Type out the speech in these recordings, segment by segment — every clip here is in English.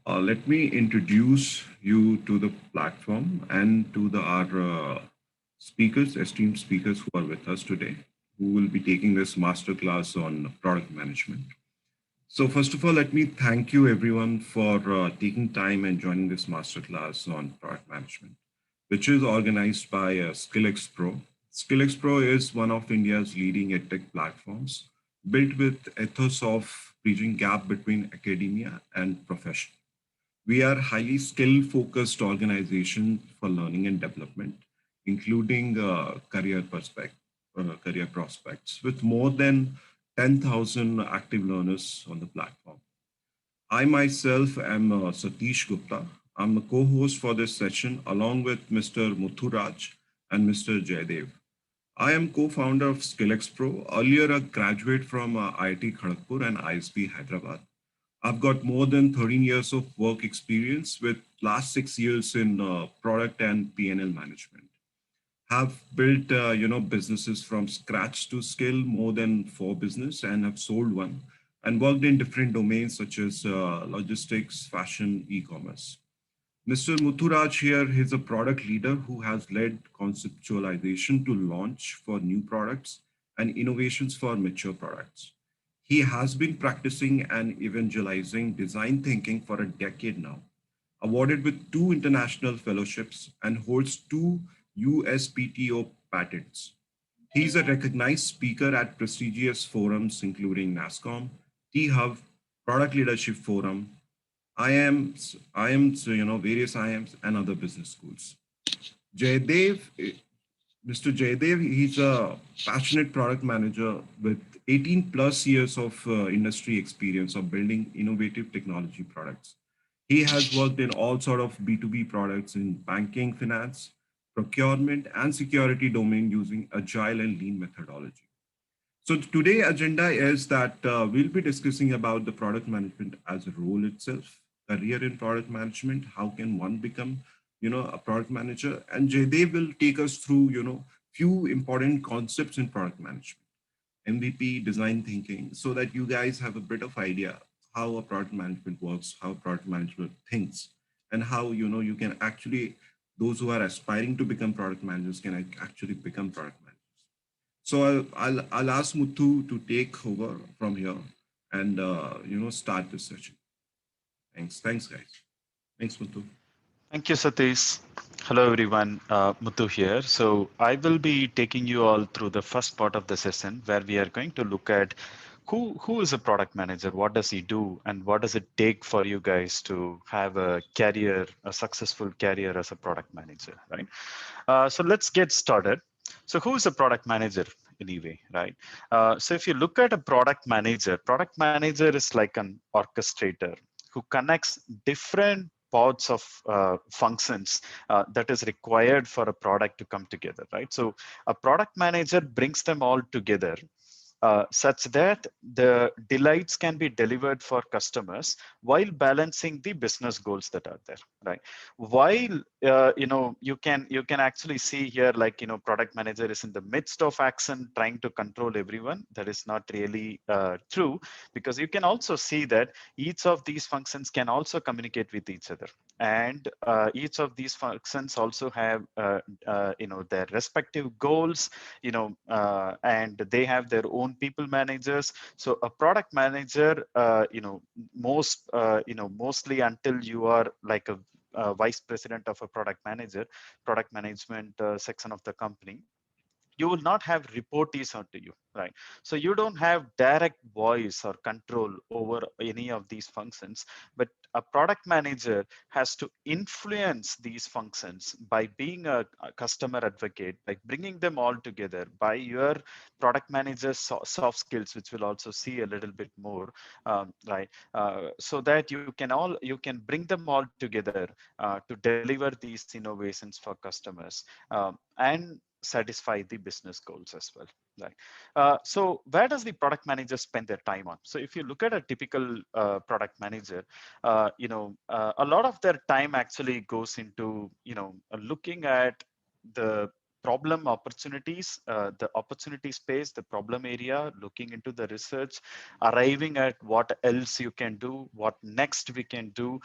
Let me introduce you to the platform and to our speakers, esteemed speakers who are with us today, who will be taking this masterclass on product management. So first of all, let me thank you everyone for taking time and joining this masterclass on product management, which is organized by SkillxPro. SkillxPro is one of India's leading edtech platforms built with ethos of bridging gap between academia and profession. We are highly skill focused organization for learning and development, including career prospects with more than 10,000 active learners on the platform. I myself am Satish Gupta. I'm a co-host for this session along with Mr. Muthuraj and Mr. Jaydev. I am co-founder of SkillxPro, earlier a graduate from IIT Kharagpur and ISB Hyderabad. I've got more than 13 years of work experience with last 6 years in product and P&L management. Have built businesses from scratch to scale more than four business and have sold one and worked in different domains such as logistics, fashion, e-commerce. Mr. Muthuraj here is a product leader who has led conceptualization to launch for new products and innovations for mature products. He has been practicing and evangelizing design thinking for a decade now, awarded with two international fellowships and holds two USPTO patents. He is a recognized speaker at prestigious forums including NASCOM, T-Hub, Product Leadership Forum, various IIMs and other business schools. Jaydev, Mr. Jaydev, he's a passionate product manager with 18 plus years of industry experience of building innovative technology products. He has worked in all sort of B2B products in banking, finance, procurement, and security domain using agile and lean methodology. So today agenda is that we'll be discussing about the product management as a role itself, career in product management, how can one become, a product manager, and Jaydev will take us through, few important concepts in product management, MVP, design thinking, so that you guys have a bit of idea how a product management works, how product management thinks, and how, you can actually, those who are aspiring to become product managers can actually become product managers. So I'll ask Muthu to take over from here and start this session. Thanks guys. Thanks Muthu. Thank you, Satish. Hello, everyone. Muthu here. So I will be taking you all through the first part of the session where we are going to look at who is a product manager, what does he do, and what does it take for you guys to have a career, a successful career as a product manager, right? So let's get started. So who is a product manager anyway, right? So if you look at a product manager is like an orchestrator who connects different parts of functions that is required for a product to come together, right? So a product manager brings them all together such that the delights can be delivered for customers while balancing the business goals that are there, right? While you can actually see here, like, product manager is in the midst of action trying to control everyone. That is not really true, because you can also see that each of these functions can also communicate with each other, and each of these functions also have their respective goals, and they have their own people managers. So a product manager, mostly until you are like a vice president of a product management section of the company, you will not have reportees onto you, right? So you don't have direct voice or control over any of these functions, but a product manager has to influence these functions by being a customer advocate, by bringing them all together by your product manager's soft skills, which we'll also see a little bit more, right? So that you can bring them all together to deliver these innovations for customers, and satisfy the business goals as well, right? So where does the product manager spend their time on? So if you look at a typical product manager, a lot of their time actually goes into looking at the problem opportunities, the opportunity space, the problem area, looking into the research, arriving at what else you can do, what next we can do,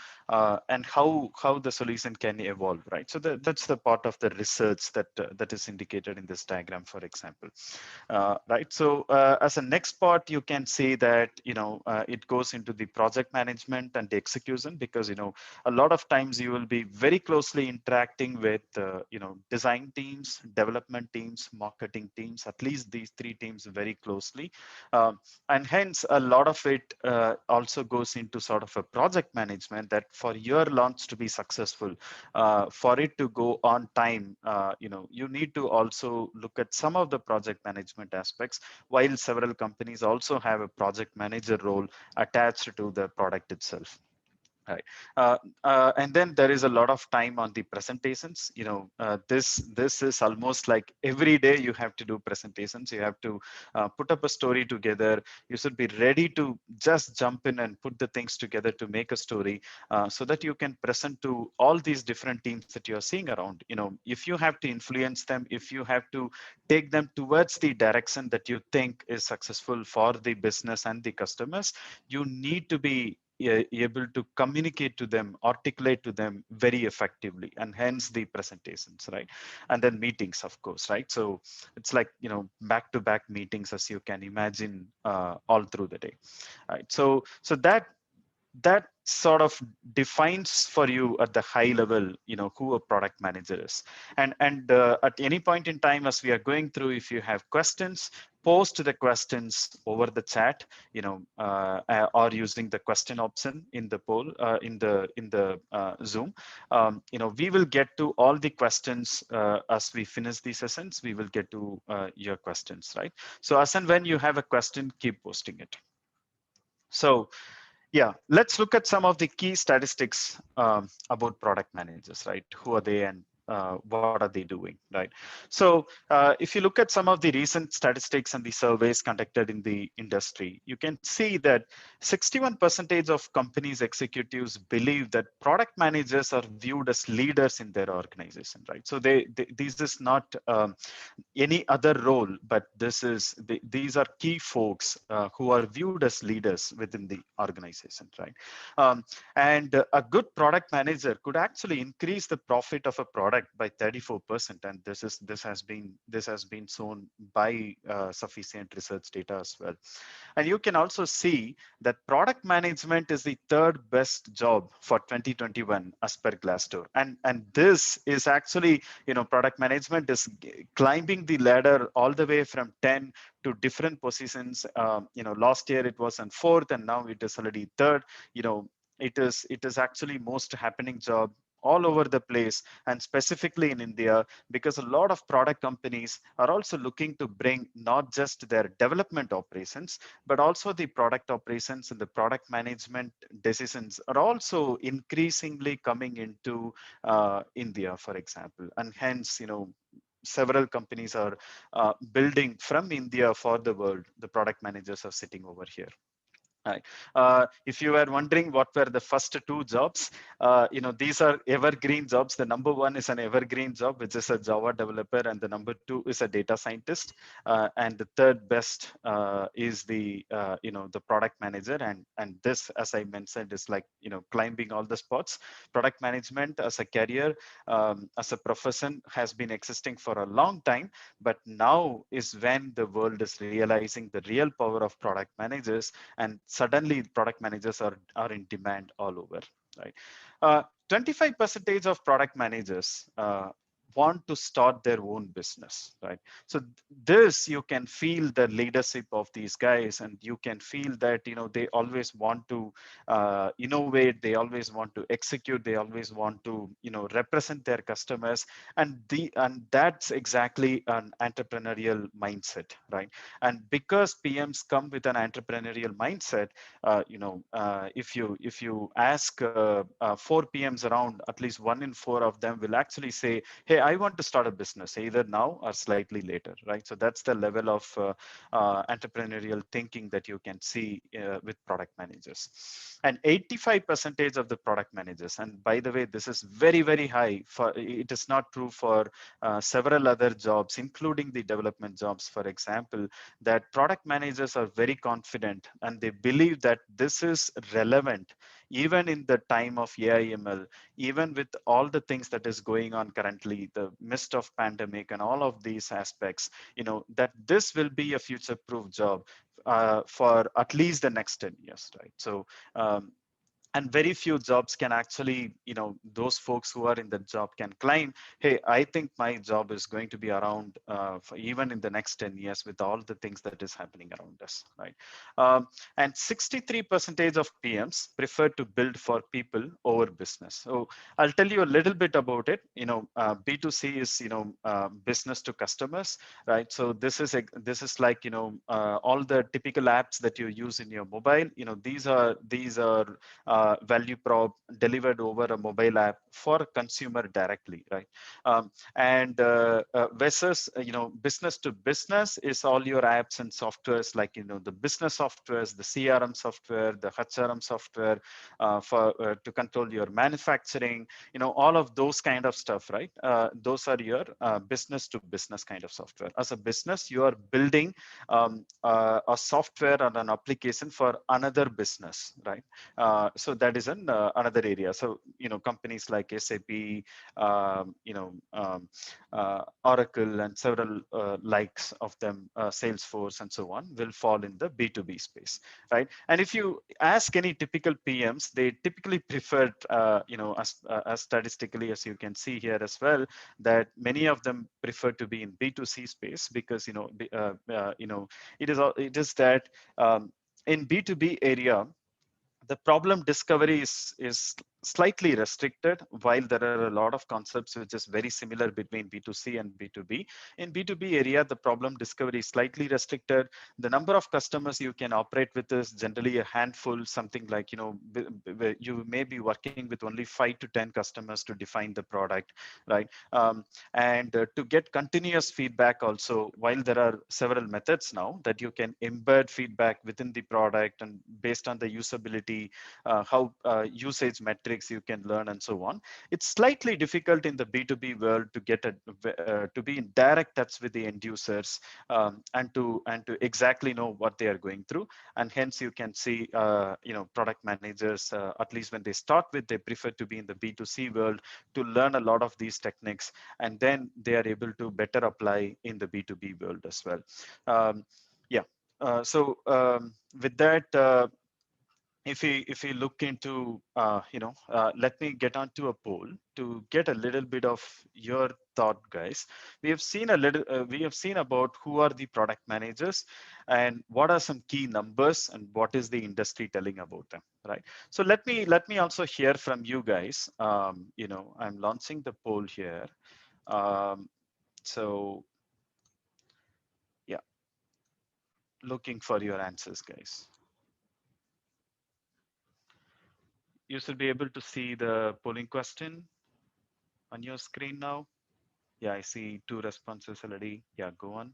and how the solution can evolve, right? So that's the part of the research that is indicated in this diagram, for example. Right. So as a next part, you can see that, it goes into the project management and the execution, because, a lot of times you will be very closely interacting with, design teams, development teams, marketing teams, at least these three teams very closely. And hence a lot of it also goes into sort of a project management, that for your launch to be successful, for it to go on time, you need to also look at some of the project management aspects, while several companies also have a project manager role attached to the product itself. Right. And then there is a lot of time on the presentations. This is almost like every day you have to do presentations. You have to put up a story together. You should be ready to just jump in and put the things together to make a story, so that you can present to all these different teams that you are seeing around. If you have to influence them, if you have to take them towards the direction that you think is successful for the business and the customers, you need to be able to communicate to them, articulate to them very effectively, and hence the presentations, right? And then meetings, of course, right? So it's like, back-to-back meetings, as you can imagine, all through the day, right? So that sort of defines for you at the high level, who a product manager is. And at any point in time, as we are going through, if you have questions, post the questions over the chat, or using the question option in the poll, in the Zoom. We will get to all the questions as we finish the sessions. We will get to your questions, right? So as and when you have a question, keep posting it. So yeah, let's look at some of the key statistics about product managers, right? Who are they, and what are they doing, right? So if you look at some of the recent statistics and the surveys conducted in the industry, you can see that 61% of companies executives believe that product managers are viewed as leaders in their organization, right? So this is not any other role, but these are key folks who are viewed as leaders within the organization, right? And a good product manager could actually increase the profit of a product by 34%, and this has been shown by sufficient research data as well. And you can also see that product management is the third best job for 2021 as per Glassdoor, and this is actually, product management is climbing the ladder all the way from 10 to different positions. Last year it was on fourth, and now it is already third. It is actually most happening job all over the place, and specifically in India, because a lot of product companies are also looking to bring not just their development operations, but also the product operations, and the product management decisions are also increasingly coming into India, for example. And hence, several companies are building from India for the world. The product managers are sitting over here. Right. If you were wondering what were the first two jobs, these are evergreen jobs. The number one is an evergreen job, which is a Java developer, and the number two is a data scientist, and the third best is the product manager. And this, as I mentioned, is like climbing all the spots. Product management as a career, as a profession, has been existing for a long time, but now is when the world is realizing the real power of product managers, and suddenly product managers are in demand all over, right? 25% of product managers want to start their own business, right? So this, you can feel the leadership of these guys, and you can feel that they always want to innovate, they always want to execute, they always want to represent their customers, and that's exactly an entrepreneurial mindset, right? And because PMs come with an entrepreneurial mindset, if you ask 4 PMs around, at least 1 in 4 of them will actually say, hey, I want to start a business either now or slightly later, right? So that's the level of entrepreneurial thinking that you can see with product managers. And 85% of the product managers, and by the way, this is very, very high. For it is not true for several other jobs, including the development jobs, for example, that product managers are very confident and they believe that this is relevant even in the time of AI/ML, even with all the things that is going on currently, the midst of pandemic and all of these aspects, that this will be a future-proof job for at least the next 10 years, right? So and very few jobs can actually, those folks who are in the job can claim, hey, I think my job is going to be around for even in the next 10 years with all the things that is happening around us, right? And 63% of PMs prefer to build for people over business. So I'll tell you a little bit about it. B2C is, business to customers, right? So this is like, all the typical apps that you use in your mobile, these are value prop delivered over a mobile app for a consumer directly, right? And versus, business to business is all your apps and softwares, like, the business softwares, the CRM software, the HRM software for to control your manufacturing, all of those kind of stuff, right? Those are your business to business kind of software. As a business, you are building a software and an application for another business, right? So that is another area. So, companies like SAP, Oracle, and several likes of them, Salesforce, and so on, will fall in the B2B space, right? And if you ask any typical PMs, they typically prefer, as statistically as you can see here as well, that many of them prefer to be in B2C space because, it is that in B2B area, the problem discovery is slightly restricted, while there are a lot of concepts which is very similar between B2C and B2B. In B2B area, the problem discovery is slightly restricted. The number of customers you can operate with is generally a handful, something like, you may be working with only 5 to 10 customers to define the product, right? And to get continuous feedback also, while there are several methods now that you can embed feedback within the product and based on the usability, how usage metrics you can learn and so on. It's slightly difficult in the B2B world to get to be in direct touch with the end users, and to exactly know what they are going through. And hence you can see, product managers, at least when they start with, they prefer to be in the B2C world to learn a lot of these techniques, and then they are able to better apply in the B2B world as well. Yeah. With that, if we look into, let me get onto a poll to get a little bit of your thought, guys. We have seen about who are the product managers and what are some key numbers and what is the industry telling about them, right? So let me also hear from you guys. I'm launching the poll here. So yeah, looking for your answers, guys. You should be able to see the polling question on your screen now. Yeah, I see 2 responses already. Yeah, go on.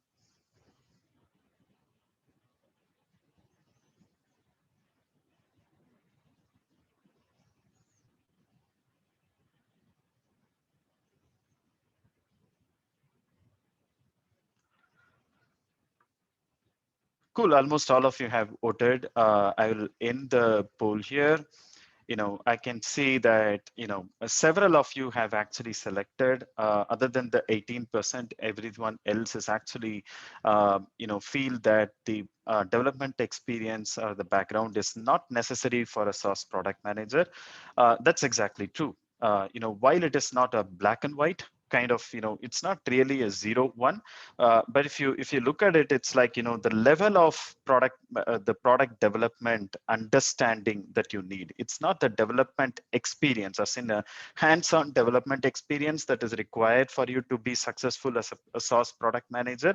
Cool, almost all of you have voted. I will end the poll here. I can see that, several of you have actually selected, other than the 18%, everyone else is actually, feel that the development experience or the background is not necessary for a SaaS product manager. That's exactly true. While it is not a black and white kind of, it's not really a 0-1, but if you look at it, it's like, the level of the product development understanding that you need. It's not the development experience, as in a hands-on development experience that is required for you to be successful as a SaaS product manager,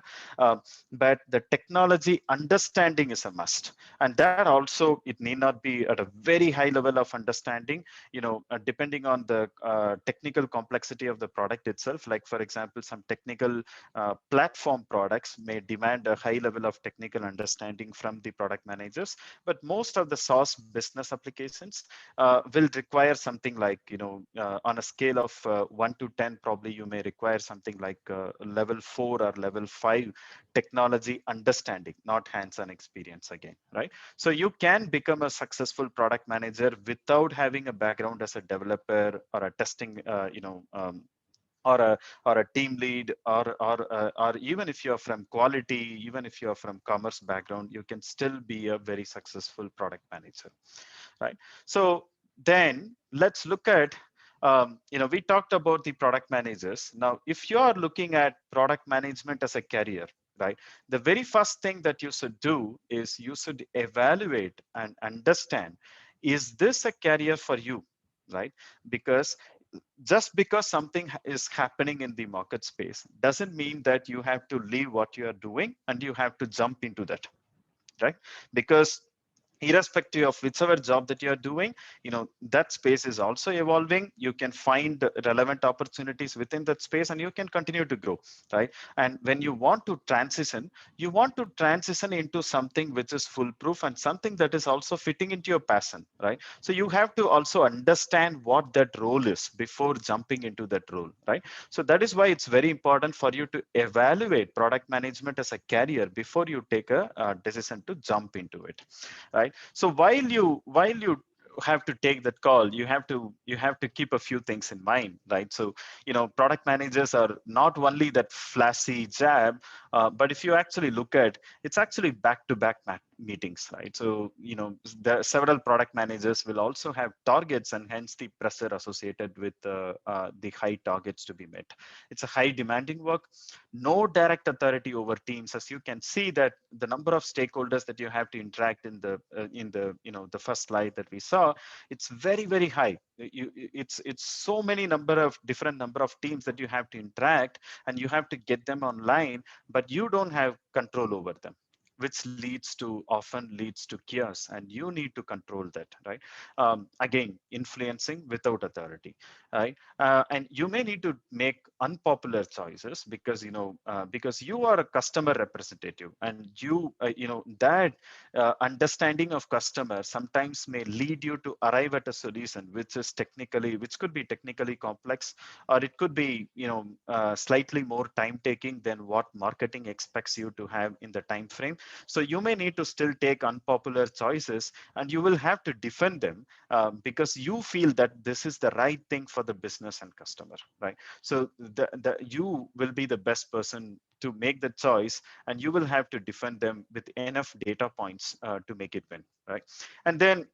but the technology understanding is a must. And that also, it need not be at a very high level of understanding, depending on the technical complexity of the product itself. itself. Like for example, some technical platform products may demand a high level of technical understanding from the product managers, but most of the SaaS business applications will require something like, on a scale of 1 to 10, probably you may require something like level 4 or level 5 technology understanding, not hands-on experience again, right? So you can become a successful product manager without having a background as a developer or a testing, or a team lead, or even if you're from quality, even if you're from commerce background, you can still be a very successful product manager, right? So then let's look at, we talked about the product managers. Now, if you are looking at product management as a career, right, the very first thing that you should do is you should evaluate and understand, is this a career for you, right? Because just because something is happening in the market space doesn't mean that you have to leave what you are doing and you have to jump into that, right? Because irrespective of whichever job that you're doing, that space is also evolving. You can find relevant opportunities within that space and you can continue to grow, right? And when you want to transition, you want to transition into something which is foolproof and something that is also fitting into your passion, right? So you have to also understand what that role is before jumping into that role, right? So that is why it's very important for you to evaluate product management as a career before you take a decision to jump into it, right? So while you have to take that call, you have to keep a few things in mind, right? So product managers are not only that flashy job, but if you actually look at, it's actually back-to-back meetings, right? So the several product managers will also have targets, and hence the pressure associated with the high targets to be met. It's a high demanding work, no direct authority over teams. As you can see that the number of stakeholders that you have to interact in the first slide that we saw, it's very, very high. It's so many different number of teams that you have to interact, and you have to get them online, but you don't have control over them, which often leads to chaos, and you need to control that, right? Again, influencing without authority, right? And you may need to make unpopular choices because because you are a customer representative, and that understanding of customer sometimes may lead you to arrive at a solution which could be technically complex, or it could be slightly more time taking than what marketing expects you to have in the time frame. So you may need to still take unpopular choices, and you will have to defend them, because you feel that this is the right thing for the business and customer, right? So you will be the best person to make the choice, and you will have to defend them with enough data points to make it win, right? And then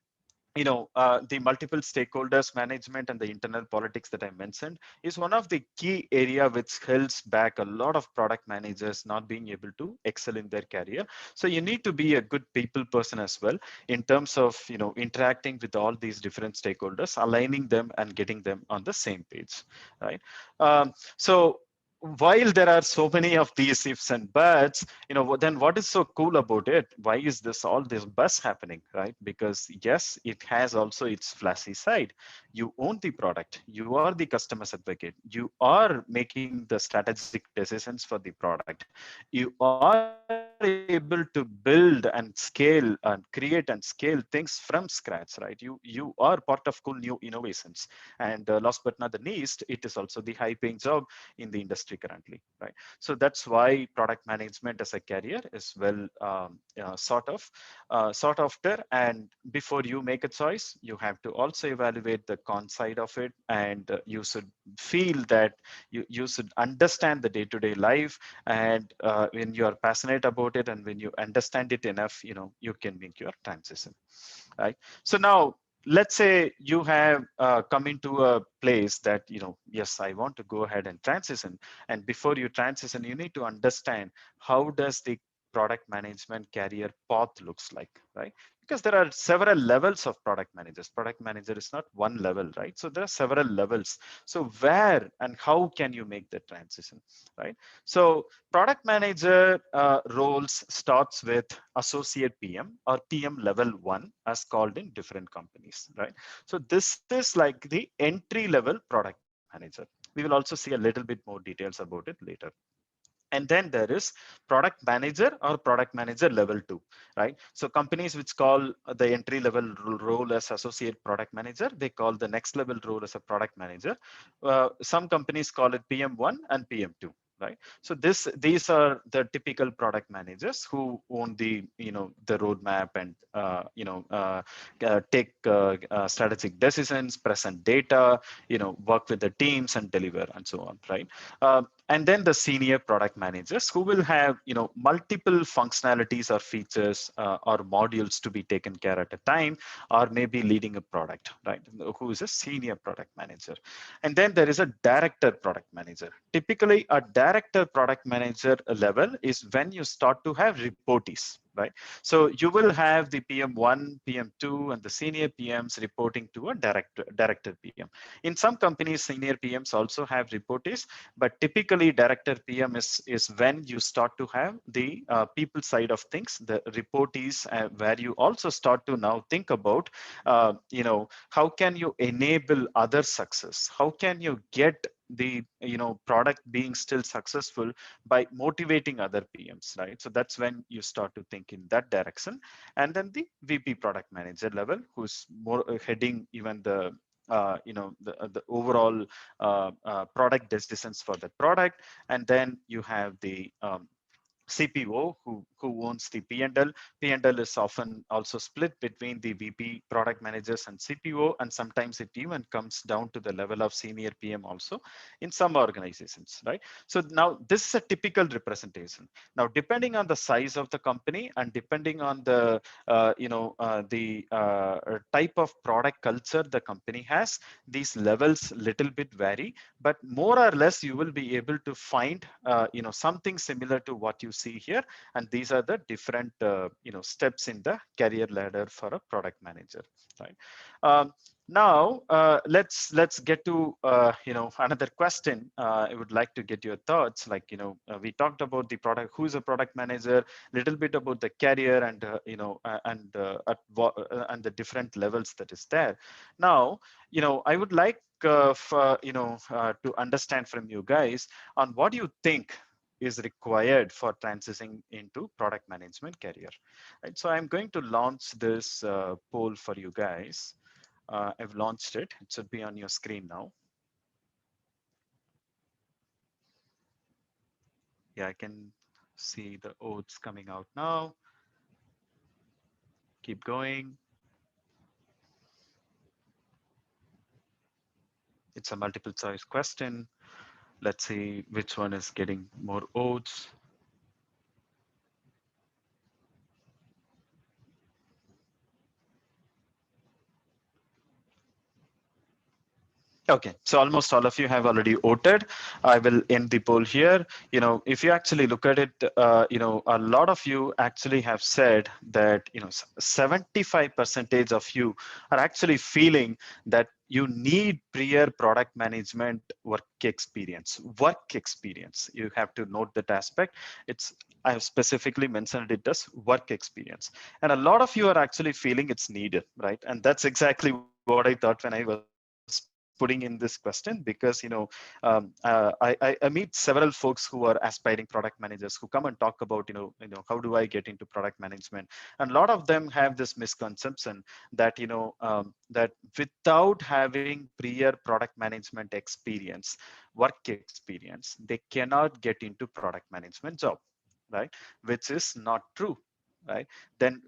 the multiple stakeholders management and the internal politics that I mentioned is one of the key area which holds back a lot of product managers not being able to excel in their career. So you need to be a good people person as well, in terms of interacting with all these different stakeholders, aligning them and getting them on the same page, right? So while there are so many of these ifs and buts, then what is so cool about it? Why is all this buzz happening, right? Because yes, it has also its flashy side. You own the product, you are the customer's advocate, you are making the strategic decisions for the product, you are able to build and scale and create and scale things from scratch, right? You are part of cool new innovations. And last but not the least, it is also the high paying job in the industry currently, right? So that's why product management as a career is well sought after. And before you make a choice, you have to also evaluate the con side of it, and you should feel that you should understand the day-to-day life, and when you are passionate about it and when you understand it enough, you can make your transition, right? So now let's say you have come into a place that yes, I want to go ahead and transition. And before you transition, you need to understand, how does the product management career path looks like, right? Because there are several levels of product managers. Product manager is not one level, right? So there are several levels. So where and how can you make the transition, right? So product manager roles starts with associate PM or PM level 1, as called in different companies, right? So this is like the entry level product manager, right? We will also see a little bit more details about it later. And then there is product manager or product manager level 2, right? So companies which call the entry level role as associate product manager, they call the next level role as a product manager. Some companies call it PM1 and PM2, right? So these are the typical product managers who own the, the roadmap and take strategic decisions, present data, work with the teams and deliver and so on, right? And then the senior product managers who will have multiple functionalities or features or modules to be taken care at a time, or maybe leading a product, right? Who is a senior product manager. And then there is a director product manager. Typically a director product manager level is when you start to have reportees, right? So you will have the PM1, PM2 and the senior PMs reporting to a director PM. In some companies senior PMs also have reportees, but typically director PM is when you start to have the people side of things, the reportees, where you also start to now think about how can you enable other success, how can you get the product being still successful by motivating other PMs, right? So that's when you start to think in that direction. And then the VP product manager level, who's more heading even the overall product decisions for the product. And then you have the CPO who owns the P&L. P&L is often also split between the VP product managers and CPO, and sometimes it even comes down to the level of senior PM also in some organizations, right? So now this is a typical representation. Now, depending on the size of the company and depending on the type of product culture the company has, these levels little bit vary, but more or less you will be able to find something similar to what you see here. And these are the different steps in the career ladder for a product manager, right? Now let's get to another question. I would like to get your thoughts. Like we talked about the product, who's a product manager, little bit about the career and and the different levels that is there. Now I would like to understand from you guys on what you think is required for transitioning into product management career. Right. So I'm going to launch this poll for you guys. I've launched it. It should be on your screen now. Yeah, I can see the oaths coming out now. Keep going. It's a multiple choice question. Let's see which one is getting more oaths. Okay, so almost all of you have already voted. I will end the poll here. If you actually look at it, a lot of you actually have said that, 75% of you are actually feeling that you need prior product management work experience. Work experience. You have to note that aspect. I have specifically mentioned it as work experience. And a lot of you are actually feeling it's needed, right? And that's exactly what I thought when I was putting in this question, because I meet several folks who are aspiring product managers who come and talk about how do I get into product management, and a lot of them have this misconception that that without having prior product management experience, work experience, they cannot get into product management job, right? Which is not true, right? Then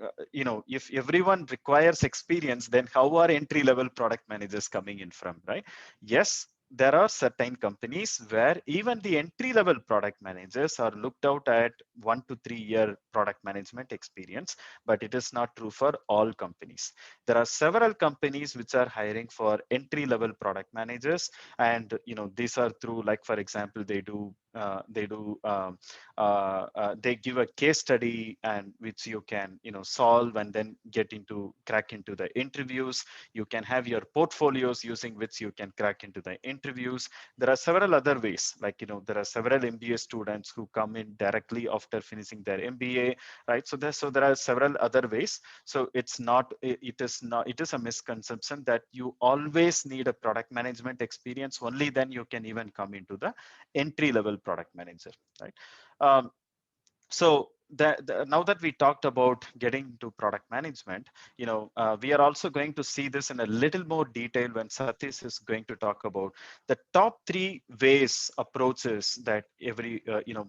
if everyone requires experience, then how are entry level product managers coming in from, right? Yes, there are certain companies where even the entry level product managers are looked out at 1 to 3 year product management experience, but it is not true for all companies. There are several companies which are hiring for entry level product managers, and these are through, like for example, they give a case study and which you can solve and then get into crack into the interviews. You can have your portfolios using which you can crack into the interviews. interviews. There are several other ways, like, there are several MBA students who come in directly after finishing their MBA, right? So there are several other ways. So it is a misconception that you always need a product management experience. Only then you can even come into the entry level product manager, right? Um, so now that we talked about getting into product management, we are also going to see this in a little more detail when Satish is going to talk about the top 3 approaches that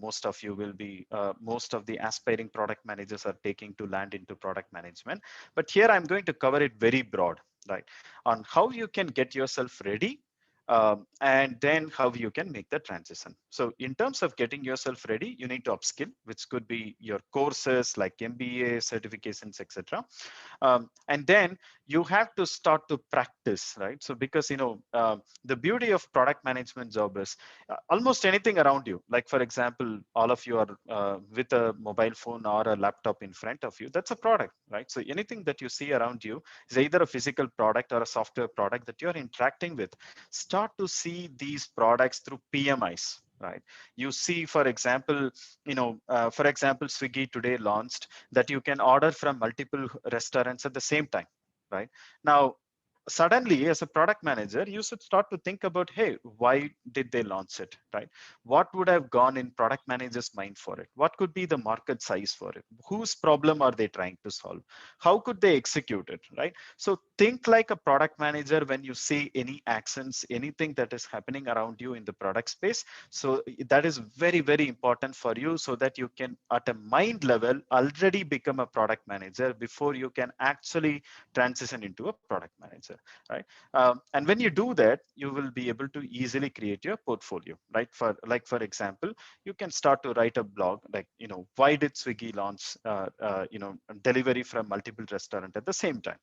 most of you will be, most of the aspiring product managers are taking to land into product management. But here I'm going to cover it very broad, right, on how you can get yourself ready, and then how you can make the transition. So in terms of getting yourself ready, you need to upskill, which could be your courses like MBA, certifications, etc. And then you have to start to practice, right? So because the beauty of product management job is almost anything around you. Like for example, all of you are with a mobile phone or a laptop in front of you. That's a product, right? So anything that you see around you is either a physical product or a software product that you're interacting with. Start to see these products through PMIs, right? You see, for example, Swiggy today launched that you can order from multiple restaurants at the same time, right? Now, suddenly as a product manager, you should start to think about, hey, why did they launch it, right? What would have gone in product manager's mind for it? What could be the market size for it? Whose problem are they trying to solve? How could they execute it, right? So think like a product manager when you see any actions, anything that is happening around you in the product space. So that is very, very important for you, so that you can at a mind level already become a product manager before you can actually transition into a product manager, right? And when you do that, you will be able to easily create your portfolio, right? For example, you can start to write a blog like, why did Swiggy launch delivery from multiple restaurants at the same time?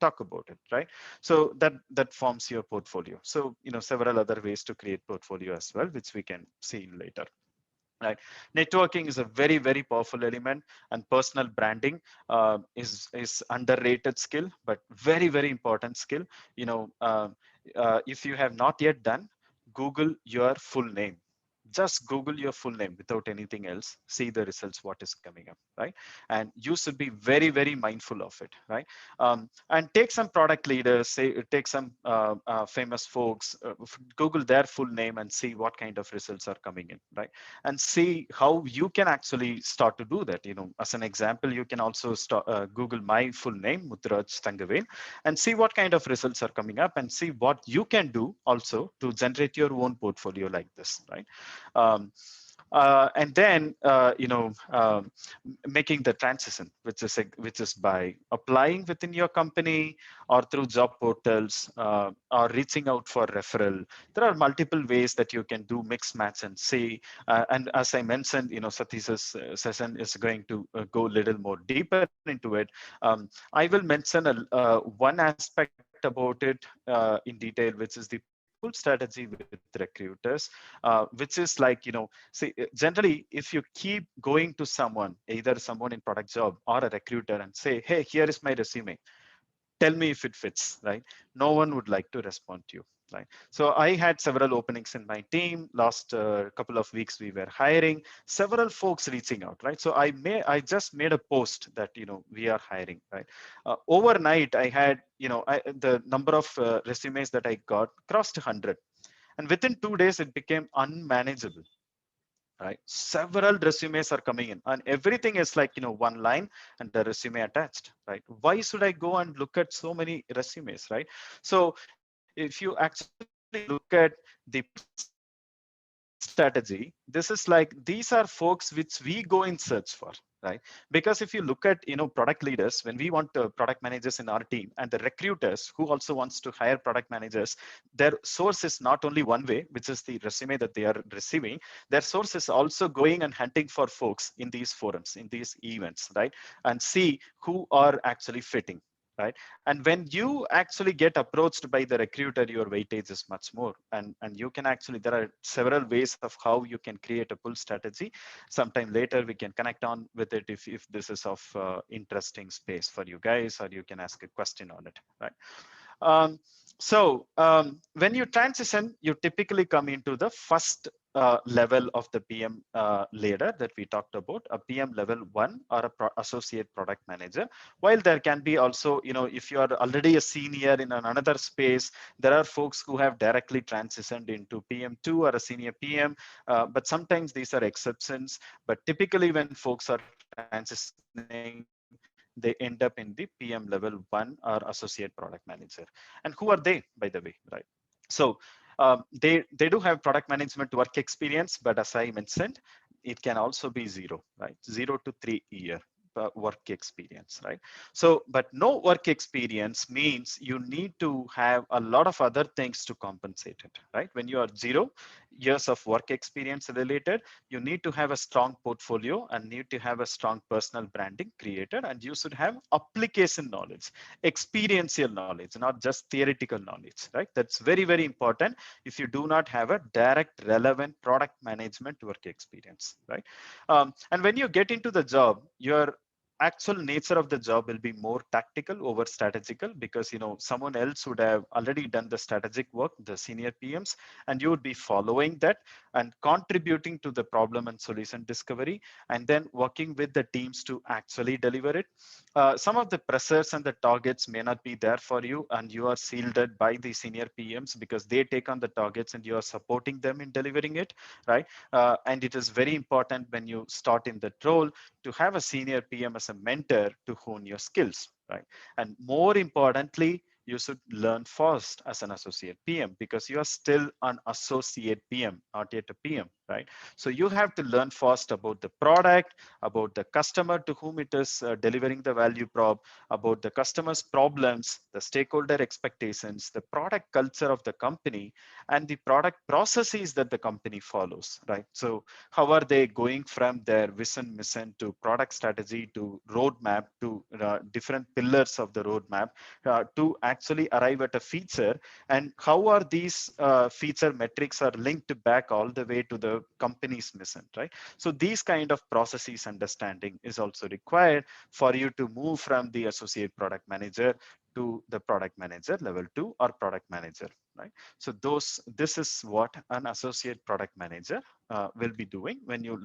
Talk about it, right? So that forms your portfolio. So several other ways to create portfolio as well, which we can see later. Right. Networking is a very, very powerful element, and personal branding is underrated skill, but very, very important skill. If you have not yet done, Google your full name. Just Google your full name without anything else. See the results, what is coming up, right? And you should be very, very mindful of it, right? And take some product leaders, take some famous folks, Google their full name and see what kind of results are coming in, right? And see how you can actually start to do that. As an example, you can also Google my full name, Mutraj Thangavel, and see what kind of results are coming up, and see what you can do also to generate your own portfolio like this, right? Um, and then making the transition, which is by applying within your company or through job portals, or reaching out for referral. There are multiple ways that you can do mix match and see. And as I mentioned, Satish's session is going to go a little more deeper into it. I will mention one aspect about it in detail, which is the pull strategy with recruiters, which is like, generally, if you keep going to someone, either someone in product job or a recruiter, and say, hey, here is my resume, tell me if it fits, right? No one would like to respond to you, right? So I had several openings in my team. Last couple of weeks, we were hiring, several folks reaching out, right? So I just made a post that, we are hiring, right? Overnight, I had, the number of resumes that I got crossed 100. And within 2 days, it became unmanageable, right? Several resumes are coming in, and everything is like, one line and the resume attached, right? Why should I go and look at so many resumes, right? So if you actually look at the pull strategy, this is like, these are folks which we go in search for, right? Because if you look at, product leaders, when we want product managers in our team, and the recruiters who also wants to hire product managers, their source is not only one way, which is the resume that they are receiving. Their source is also going and hunting for folks in these forums, in these events, right? And see who are actually fitting, right? And when you actually get approached by the recruiter, your weightage is much more. And you can actually, there are several ways of how you can create a pull strategy. Sometime later we can connect on with it if this is of interesting space for you guys, or you can ask a question on it, right? um, When you transition, you typically come into the first level of the PM ladder that we talked about, a PM level 1 or a associate product manager. While there can be also, if you are already a senior in another space, there are folks who have directly transitioned into PM2 or a senior PM, but sometimes these are exceptions. But typically when folks are transitioning, they end up in the PM level 1 or associate product manager. And who are they, by the way, right? So they do have product management work experience, but as I mentioned, it can also be zero, right? 0 to 3 year work experience, right? So, but no work experience means you need to have a lot of other things to compensate it, right? When you are 0 years of work experience related, you need to have a strong portfolio and need to have a strong personal branding created, and you should have application knowledge, experiential knowledge, not just theoretical knowledge, right? That's very, very important if you do not have a direct relevant product management work experience, right? And when you get into the job, your actual nature of the job will be more tactical over strategical, because someone else would have already done the strategic work, the senior PMs, and you would be following that and contributing to the problem and solution discovery, and then working with the teams to actually deliver it. Some of the pressures and the targets may not be there for you, and you are shielded by the senior PMs because they take on the targets and you are supporting them in delivering it, right? And it is very important when you start in that role to have a senior PM as a mentor to hone your skills, right? And more importantly, you should learn fast as an associate PM, because you are still an associate PM, not yet a PM, right? So you have to learn fast about the product, about the customer to whom it is delivering the value prop, about the customer's problems, the stakeholder expectations, the product culture of the company, and the product processes that the company follows, right? So how are they going from their vision, mission to product strategy to roadmap to different pillars of the roadmap to actually arrive at a feature, and how are these feature metrics are linked back all the way to the company's mission, right? So these kind of processes understanding is also required for you to move from the associate product manager to the product manager level 2 or product manager, right? So this is what an associate product manager will be doing when you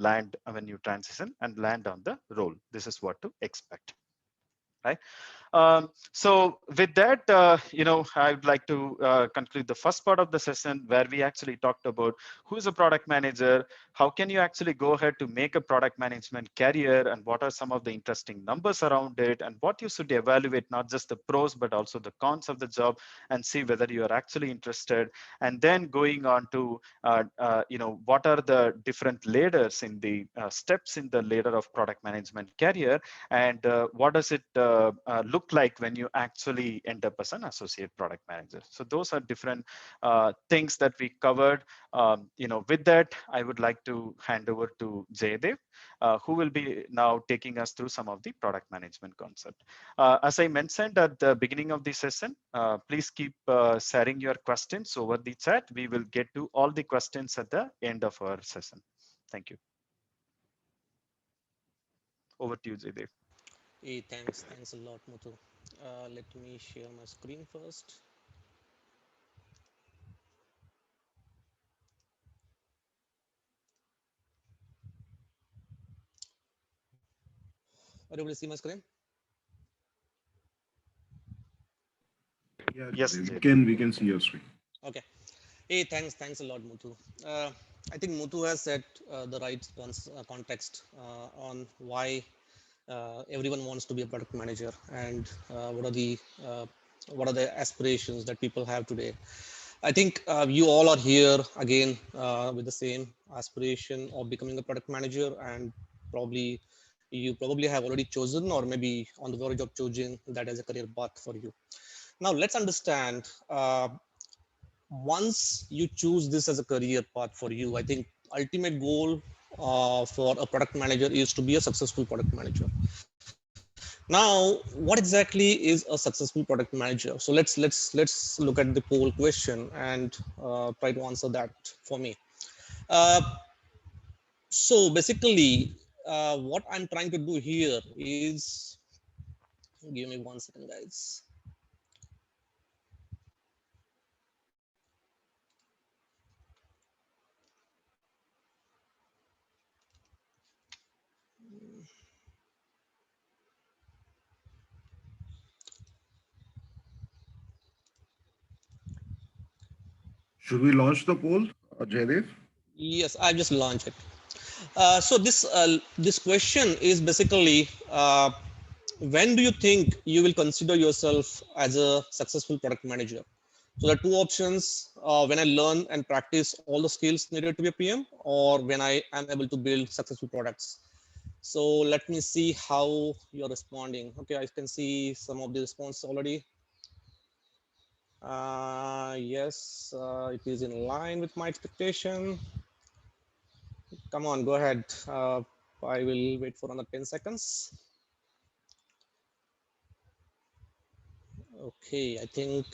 transition and land on the role. This is what to expect, right? So with that, I would like to conclude the first part of the session where we actually talked about who's a product manager, how can you actually go ahead to make a product management career, and what are some of the interesting numbers around it, and what you should evaluate, not just the pros, but also the cons of the job, and see whether you are actually interested. And then going on to, what are the different ladders in the steps in the ladder of product management career, and what does it look like when you actually end up as an associate product manager. So those are different things that we covered. With that, I would like to hand over to Jaydev, who will be now taking us through some of the product management concept. As I mentioned at the beginning of the session, please keep sharing your questions over the chat. We will get to all the questions at the end of our session. Thank you. Over to you, Jaydev. Hey, thanks a lot, Muthu. Let me share my screen first. Are you able to see my screen? Yeah, Yes, we Jaydev. can see your screen. Okay. Hey, thanks a lot, Muthu. I think Muthu has set the right context on why everyone wants to be a product manager, and what are the aspirations that people have today. I think you all are here again with the same aspiration of becoming a product manager, and probably you probably have already chosen, or maybe on the verge of choosing that as a career path for you. Now let's understand. Once you choose this as a career path for you, I think ultimate goal for a product manager is to be a successful product manager. Now, what exactly is a successful product manager? So let's look at the poll question and try to answer that for me. Uh, so basically, what I'm trying to do here is, give me 1 second, guys. Should we launch the poll, Jaydev? Yes, I just launched it. So this question is basically, when do you think you will consider yourself as a successful product manager? So there are two options: when I learn and practice all the skills needed to be a PM, or when I am able to build successful products. So let me see how you're responding. Okay, I can see some of the response already. Yes, it is in line with my expectation. Come on, go ahead. I will wait for another 10 seconds. Okay, I think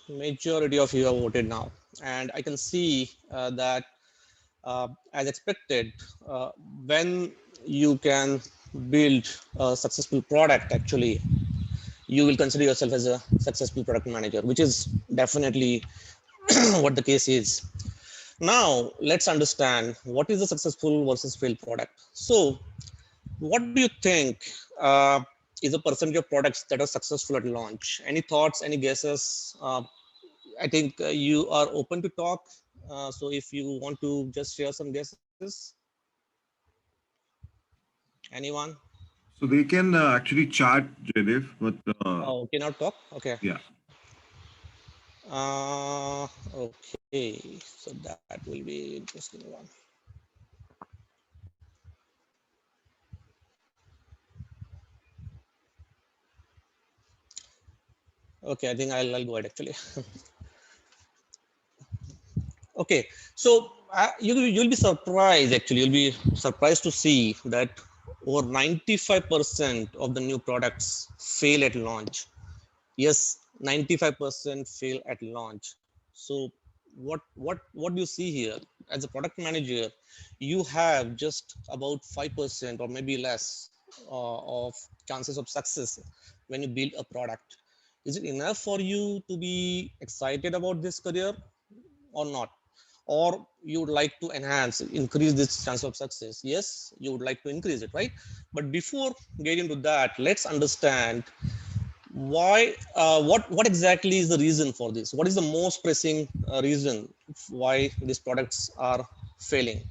majority of you have voted now. And I can see that as expected, uh, when you can build a successful product, actually, you will consider yourself as a successful product manager, which is definitely what the case is. Now, let's understand what is a successful versus failed product. So, what do you think is a percentage of products that are successful at launch? Any thoughts, any guesses? I think you are open to talk. So, if you want to just share some guesses, anyone? So they can actually chat, Jaydev, but Oh, cannot talk. Okay. yeah. Okay. So that will be interesting one. Okay, I think I'll go ahead actually. Okay, so you'll be surprised actually. You'll be surprised to see that over 95% of the new products fail at launch. Yes, 95% fail at launch. So what do you see here? As a product manager, you have just about 5% or maybe less of chances of success when you build a product. Is it enough for you to be excited about this career or not? Or you would like to enhance, increase this chance of success? Yes, you would like to increase it, right? But before getting into that, let's understand why, what exactly is the reason for this? What is the most pressing reason why these products are failing?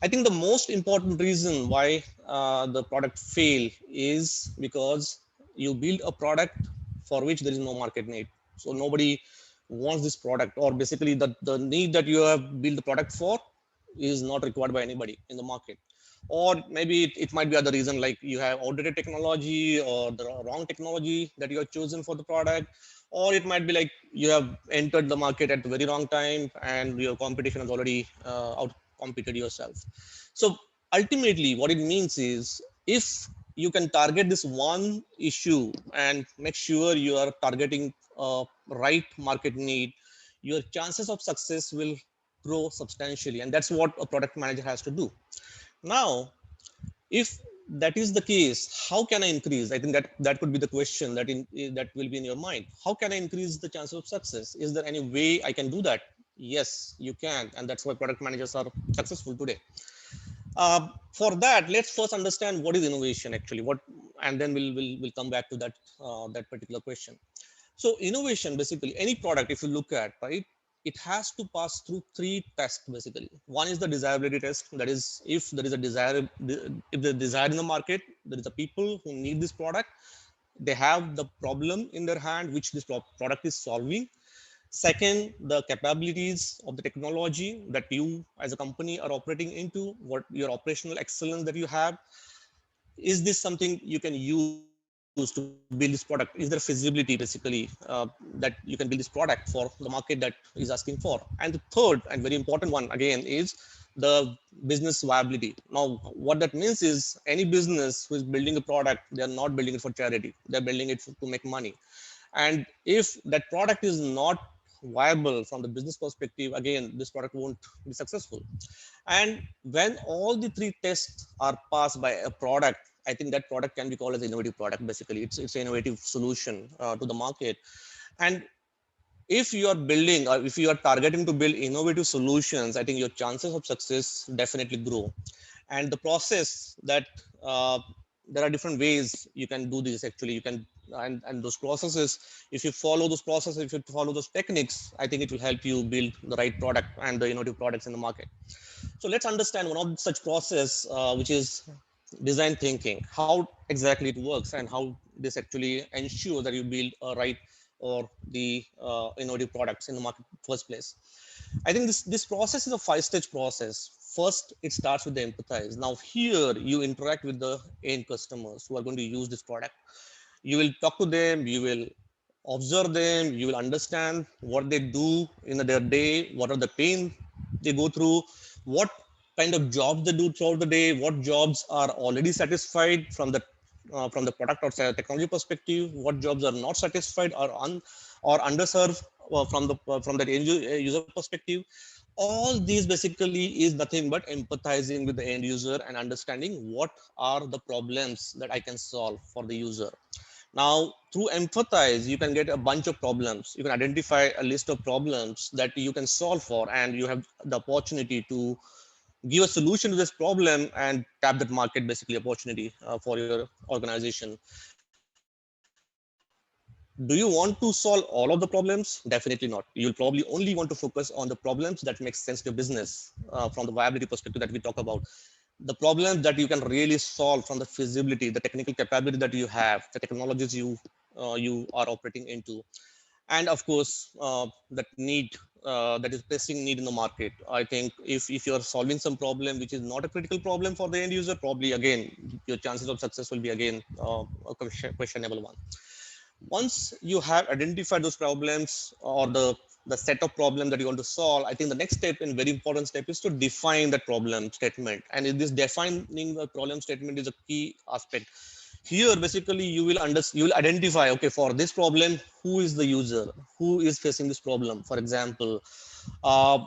I think the most important reason why the product fail is because you build a product for which there is no market need. So nobody wants this product, or basically the need that you have built the product for is not required by anybody in the market. Or maybe it might be other reason, like you have outdated technology or the wrong technology that you have chosen for the product. Or it might be like you have entered the market at the very wrong time and your competition has already out competed yourself. So ultimately what it means is, if you can target this one issue and make sure you are targeting right market need, your chances of success will grow substantially. And that's what a product manager has to do. Now, if that is the case, how can I increase? I think that could be the question that will be in your mind. How can I increase the chance of success? Is there any way I can do that? Yes, you can, and that's why product managers are successful today. For that, let's first understand what is innovation actually. What, and then we'll come back to that particular question. So innovation, basically, any product, if you look at, right, it has to pass through three tests basically. One is the desirability test. That is, if there is a desire, if the desire in the market, there is a people who need this product, they have the problem in their hand which this product is solving. Second, the capabilities of the technology that you as a company are operating into, what your operational excellence that you have, is this something you can use to build this product? Is there feasibility basically that you can build this product for the market that is asking for? And the third and very important one again is the business viability. Now what that means is, any business who is building a product, they are not building it for charity, they're building it to make money. And if that product is not viable from the business perspective, again this product won't be successful. And when all the three tests are passed by a product, I think that product can be called as an innovative product. Basically, it's an innovative solution to the market. And if you are building, or if you are targeting to build innovative solutions, I think your chances of success definitely grow. And the process that there are different ways you can do this. Actually, you can and those processes, if you follow those processes, if you follow those techniques, I think it will help you build the right product and the innovative products in the market. So let's understand one of such process, which is design thinking, how exactly it works and how this actually ensures that you build a right or the innovative products in the market first place. I think this process is a five-stage process. First, it starts with the empathize. Now here you interact with the end customers who are going to use this product. You will talk to them, you will observe them, you will understand what they do in their day, what are the pain they go through, what kind of jobs they do throughout the day, what jobs are already satisfied from the product or technology perspective, what jobs are not satisfied or underserved from that user perspective. All these basically is nothing but empathizing with the end user and understanding what are the problems that I can solve for the user. Now, through empathize, you can get a bunch of problems. You can identify a list of problems that you can solve for, and you have the opportunity to give a solution to this problem and tap that market basically opportunity for your organization. Do you want to solve all of the problems? Definitely not. You'll probably only want to focus on the problems that make sense to your business from the viability perspective that we talk about, the problems that you can really solve from the feasibility, the technical capability that you have, the technologies you are operating into, and of course that need that is pressing need in the market. I think if you are solving some problem which is not a critical problem for the end user, probably again your chances of success will be again a questionable one. Once you have identified those problems or the set of problems that you want to solve, I think the next step and very important step is to define that problem statement. And in this defining the problem statement is a key aspect. Here basically you will identify, okay, for this problem, who is the user, who is facing this problem. For example, uh,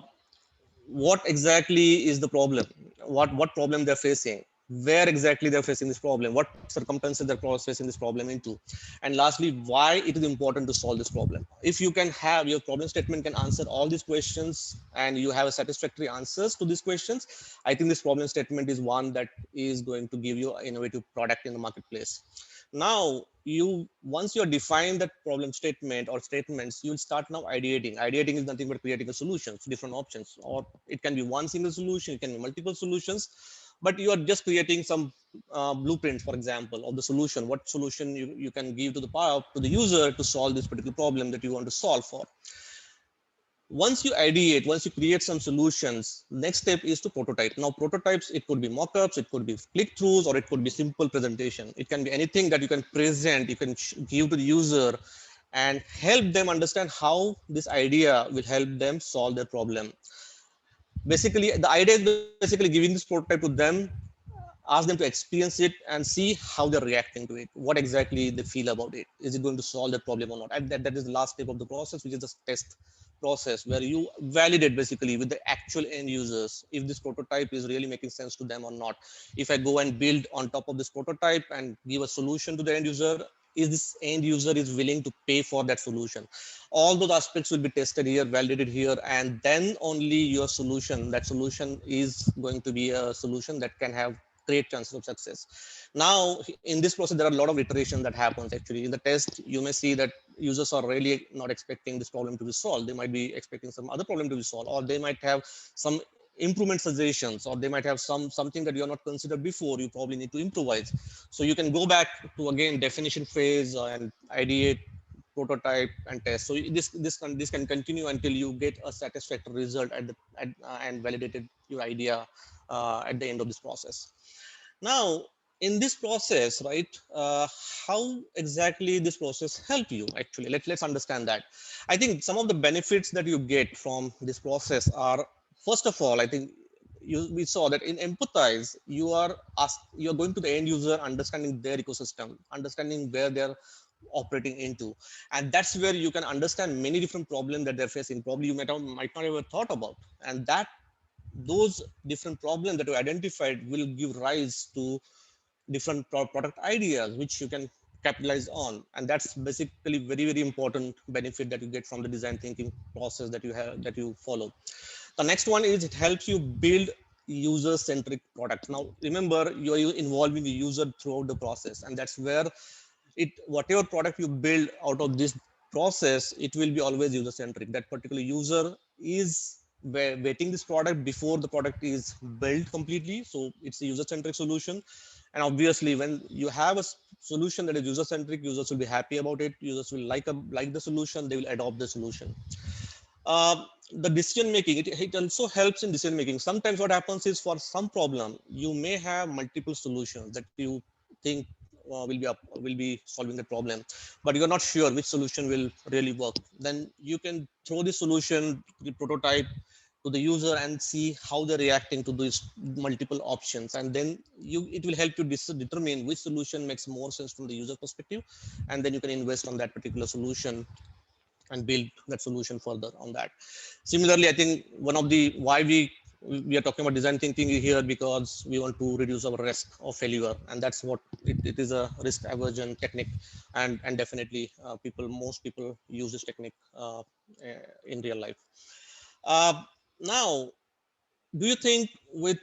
what exactly is the problem, what problem they're facing, where exactly they're facing this problem, what circumstances they're facing this problem into, and lastly why it is important to solve this problem. If you can have your problem statement can answer all these questions and you have a satisfactory answers to these questions, I think this problem statement is one that is going to give you an innovative product in the marketplace. Now you once you define that problem statement or statements, you will start now ideating is nothing but creating a solutions, different options, or it can be one single solution, it can be multiple solutions, but you are just creating some blueprints, for example, of the solution, what solution you can give to the power to the user to solve this particular problem that you want to solve for. Once you ideate, once you create some solutions, next step is to prototype. Now prototypes, it could be mockups, it could be click-throughs, or it could be simple presentation. It can be anything that you can present, you can give to the user and help them understand how this idea will help them solve their problem. Basically, the idea is basically giving this prototype to them, ask them to experience it and see how they're reacting to it, what exactly they feel about it, is it going to solve that problem or not. And that is the last step of the process, which is the test process, where you validate basically with the actual end users if this prototype is really making sense to them or not. If I go and build on top of this prototype and give a solution to the end user, is this end user is willing to pay for that solution. All those aspects will be tested here, validated here, and then only your solution, that solution is going to be a solution that can have great chances of success. Now in this process there are a lot of iteration that happens. Actually in the test you may see that users are really not expecting this problem to be solved, they might be expecting some other problem to be solved, or they might have some improvement suggestions, or they might have something that you are not considered before, you probably need to improvise. So you can go back to again definition phase and ideate, prototype and test. So this can continue until you get a satisfactory result and validated your idea at the end of this process. Now in this process, right, how exactly this process help you actually? Let's understand that. I think some of the benefits that you get from this process are, first of all, I think we saw that in empathize you are going to the end user, understanding their ecosystem, understanding where they're operating into, and that's where you can understand many different problems that they're facing, probably you might not ever thought about. And that those different problems that you identified will give rise to different product ideas which you can capitalize on. And that's basically very important benefit that you get from the design thinking process that you follow. The next one is it helps you build user centric products. Now remember, you are involving the user throughout the process, and that's where whatever product you build out of this process, it will be always user centric. That particular user is waiting this product before the product is built completely, so it's a user centric solution. And obviously when you have a solution that is user centric, users will be happy about it, users will like the solution, they will adopt the solution. uh, the decision making, it also helps in decision making. Sometimes what happens is, for some problem you may have multiple solutions that you think will be solving the problem, but you're not sure which solution will really work. Then you can throw the solution, the prototype, to the user and see how they're reacting to these multiple options, and then it will help you determine which solution makes more sense from the user perspective, and then you can invest on that particular solution and build that solution further on that. Similarly, I think one of the why we are talking about design thinking here, because we want to reduce our risk of failure, and that's what it is, a risk aversion technique. And definitely most people use this technique in real life. Now, do you think with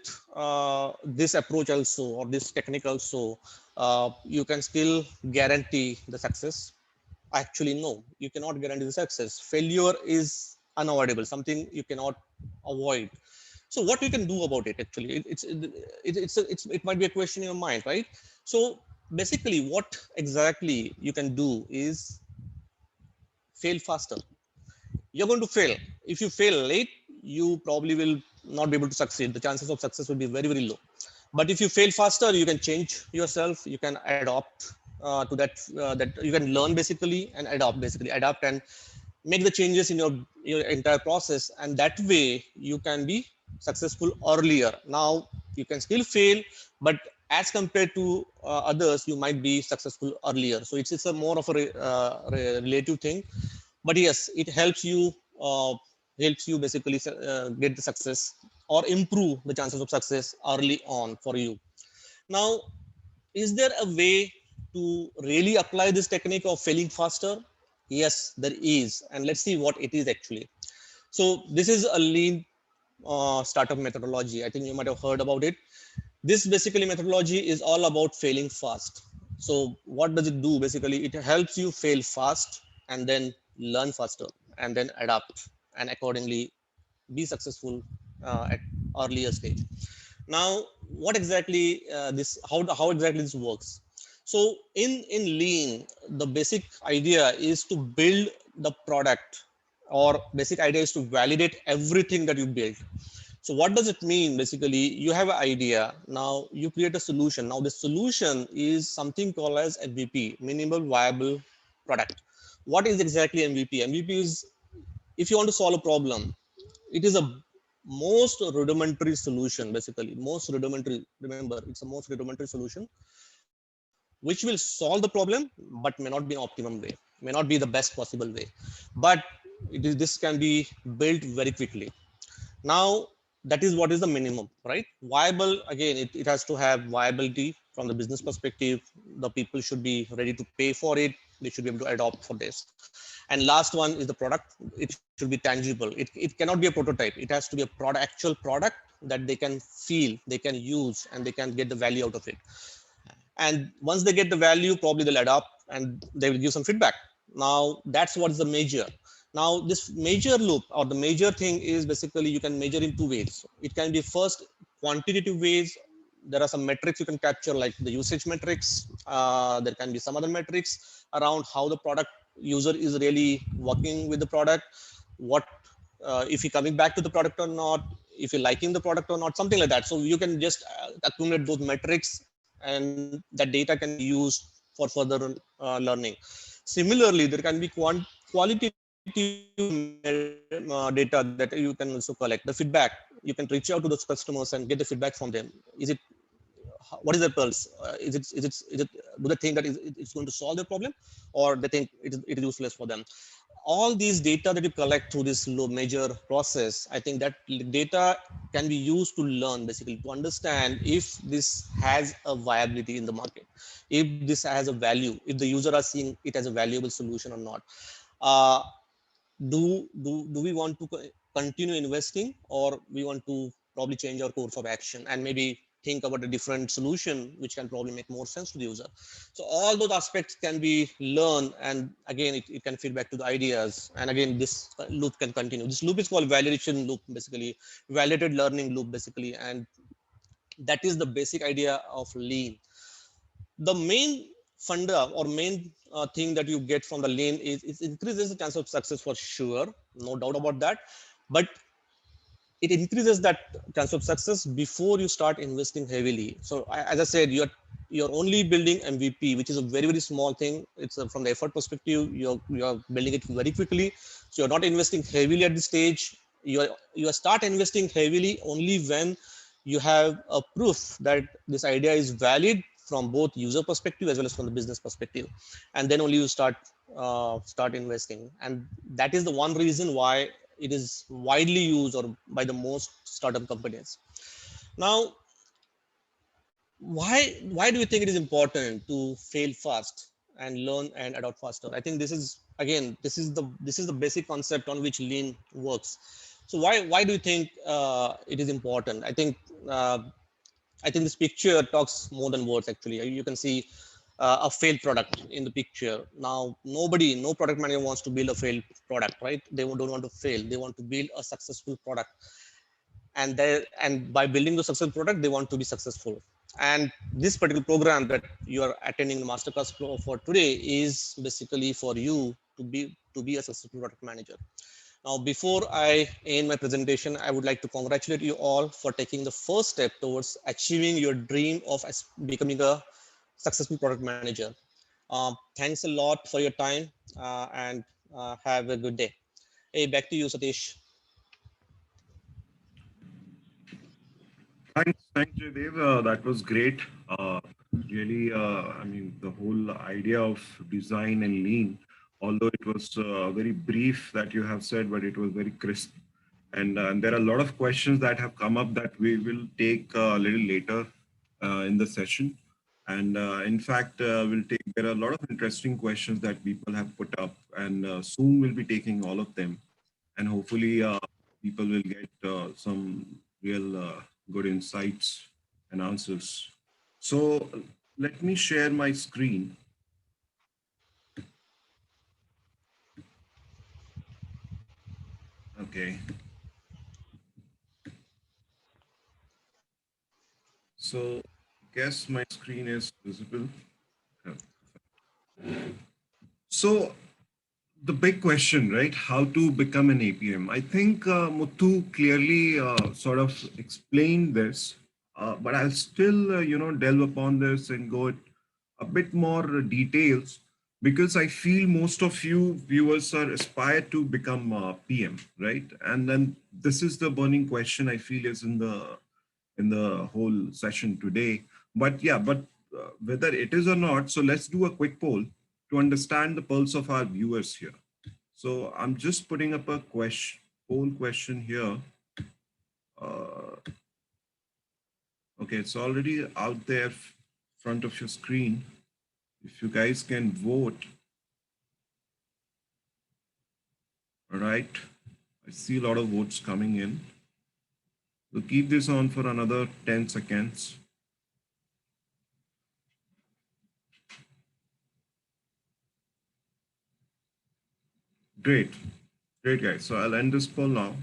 this approach also, or this technique also, you can still guarantee the success? Actually, no, you cannot guarantee the success. Failure is unavoidable, something you cannot avoid. So what you can do about it? Actually, it might be a question in your mind, right? So basically, what exactly you can do is fail faster. You're going to fail. If you fail late, you probably will not be able to succeed. The chances of success will be very, very low. But if you fail faster, you can change yourself, you can adopt to that you can learn basically, and adapt and make the changes in your entire process, and that way you can be successful earlier. Now you can still fail, but as compared to others, you might be successful earlier. So it's a more of a relative thing. But yes, it helps you basically get the success, or improve the chances of success early on for you. Now, is there a way to really apply this technique of failing faster? Yes, there is, and let's see what it is actually. So this is a lean startup methodology. I think you might have heard about it. This basically methodology is all about failing fast. So what does it do? Basically, it helps you fail fast, and then learn faster, and then adapt, and accordingly be successful at earlier stage. Now, what exactly how exactly this works? So in lean, the basic idea is to build the product, or basic idea is to validate everything that you build. So what does it mean? Basically, you have an idea. Now you create a solution. Now the solution is something called as MVP, minimal viable product. What is exactly MVP? MVP is, if you want to solve a problem, it is a most rudimentary solution. Basically, most rudimentary, remember, it's a most rudimentary solution which will solve the problem, but may not be an optimum way, may not be the best possible way. But this can be built very quickly. Now, that is what is the minimum, right? Viable, again, it has to have viability from the business perspective. The people should be ready to pay for it, they should be able to adopt for this. And last one is the product. It should be tangible. It cannot be a prototype. It has to be a actual product that they can feel, they can use, and they can get the value out of it. And once they get the value, probably they'll adopt, and they will give some feedback. Now that's what is the measure. Now this major loop, or the major thing, is basically you can measure in two ways. It can be first quantitative ways. There are some metrics you can capture, like the usage metrics. There can be some other metrics around how the product user is really working with the product, what if he coming back to the product or not, if you're liking the product or not, something like that. So you can just accumulate those metrics, and that data can be used for further learning. Similarly, there can be qualitative data that you can also collect, the feedback. You can reach out to those customers and get the feedback from them. Is it what is their pulse? Is it do they think that it's going to solve their problem, or they think it is useless for them? All these data that you collect through this low major process, I think that data can be used to learn, basically to understand if this has a viability in the market, if this has a value, if the user are seeing it as a valuable solution or not. uh, do we want to continue investing, or we want to probably change our course of action and maybe think about a different solution which can probably make more sense to the user. So all those aspects can be learned, and again it can feed back to the ideas, and again this loop can continue. This loop is called validation loop, basically validated learning loop basically, and that is the basic idea of lean. The main funda or main thing that you get from the lean is it increases the chance of success for sure, no doubt about that, but it increases that chance of success before you start investing heavily. So as I said, you're only building MVP, which is a very very small thing. It's from the effort perspective, you're building it very quickly. So you're not investing heavily at this stage. You start investing heavily only when you have a proof that this idea is valid from both user perspective as well as from the business perspective, and then only you start investing. And that is the one reason why it is widely used or by the most startup companies. Now, why do you think it is important to fail fast and learn and adopt faster? I think this is again this is the basic concept on which lean works. So why do you think it is important? Uh, I think this picture talks more than words. Actually, you can see a failed product in the picture. Now, no product manager wants to build a failed product, right? They don't want to fail. They want to build a successful product, and by building the successful product, they want to be successful. And this particular program that you are attending the Masterclass for today is basically for you to be a successful product manager. Now, before I end my presentation, I would like to congratulate you all for taking the first step towards achieving your dream of becoming a successful product manager. Thanks a lot for your time, and have a good day. Hey, back to you, Satish. Thanks, Jaydev. That was great. Really, I mean, the whole idea of design and lean, although it was very brief that you have said, but it was very crisp. And there are a lot of questions that have come up that we will take a little later in the session. And in fact, there are a lot of interesting questions that people have put up, and soon we'll be taking all of them. And hopefully, people will get some real good insights and answers. So let me share my screen. Okay. So guess my screen is visible. So the big question, right? How to become an APM? I think Muthu clearly sort of explained this, but I'll still, delve upon this and go a bit more details, because I feel most of you viewers are aspired to become PM, right? And then this is the burning question I feel is in the whole session today. But yeah, whether it is or not, so let's do a quick poll to understand the pulse of our viewers here. So I'm just putting up a poll question here. Okay, it's already out there front of your screen. If you guys can vote. All right, I see a lot of votes coming in. We'll keep this on for another 10 seconds. Great, guys. So I'll end this poll now.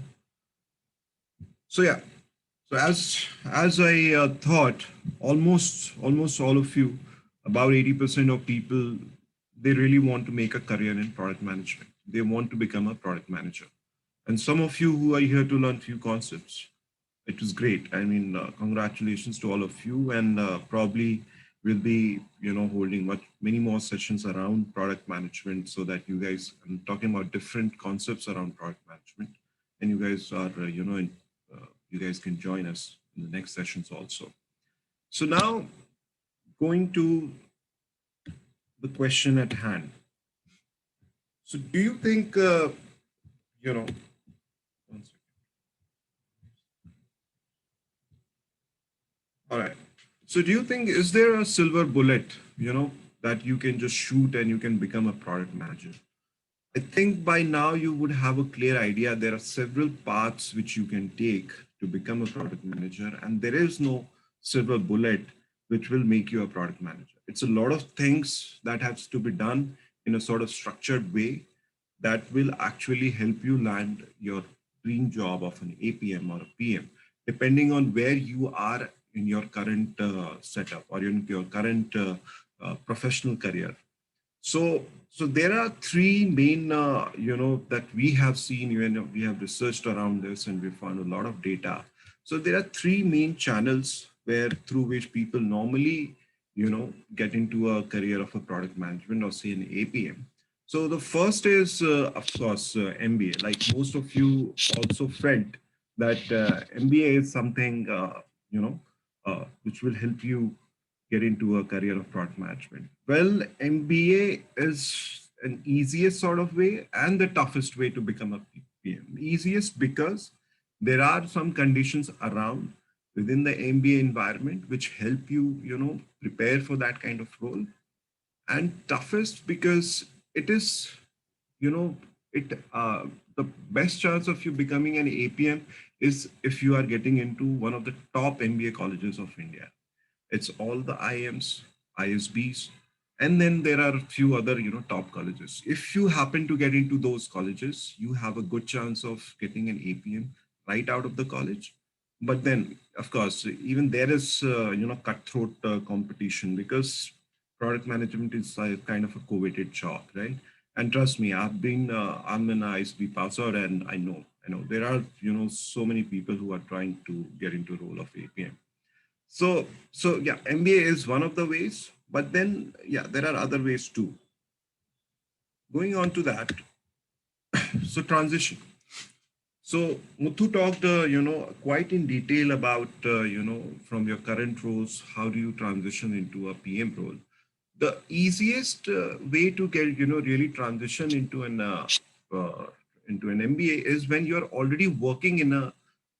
So yeah, so as I thought, almost all of you, about 80% of people, they really want to make a career in product management. They want to become a product manager. And some of you who are here to learn few concepts, it was great. I mean, congratulations to all of you, and probably we'll be, holding many more sessions around product management, so that you guys, I'm talking about different concepts around product management, and you guys are, you guys can join us in the next sessions also. So now, going to the question at hand. So do you think, one second. All right. So do you think, is there a silver bullet, that you can just shoot and you can become a product manager? I think by now you would have a clear idea. There are several paths which you can take to become a product manager, and there is no silver bullet which will make you a product manager. It's a lot of things that has to be done in a sort of structured way that will actually help you land your dream job of an APM or a PM, depending on where you are in your current setup or in your current professional career. So there are three main, that we have seen when we have researched around this and we found a lot of data. So there are three main channels where through which people normally, get into a career of a product management or say an APM. So the first is, of course, MBA. Like most of you also felt that MBA is something, which will help you get into a career of product management? Well, MBA is an easiest sort of way and the toughest way to become a PM. Easiest because there are some conditions around within the MBA environment which help you, prepare for that kind of role. And toughest because it is, you know, it the best chance of you becoming an APM is if you are getting into one of the top MBA colleges of India. It's all the IMs, ISBs, and then there are a few other, top colleges. If you happen to get into those colleges, you have a good chance of getting an APM right out of the college. But then, of course, even there is, cutthroat competition because product management is kind of a coveted job, right? And trust me, I'm an ISB passer, and I know there are, so many people who are trying to get into role of APM. So yeah, MBA is one of the ways, but then yeah, there are other ways too. Going on to that, so transition. So Muthu talked, quite in detail about, from your current roles, how do you transition into a PM role? The easiest way to get, really transition uh, into an MBA is when you're already working in a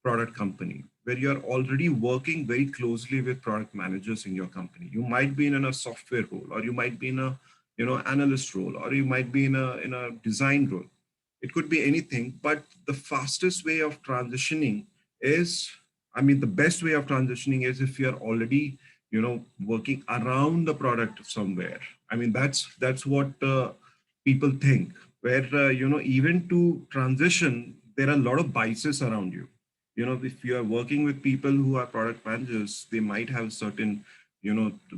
product company, where you're already working very closely with product managers in your company. You might be in a software role, or you might be in a, analyst role, or you might be in a design role. It could be anything, but the fastest way of transitioning is, the best way of transitioning is if you're already, working around the product somewhere. That's what people think, where, even to transition, there are a lot of biases around you. If you are working with people who are product managers, they might have certain,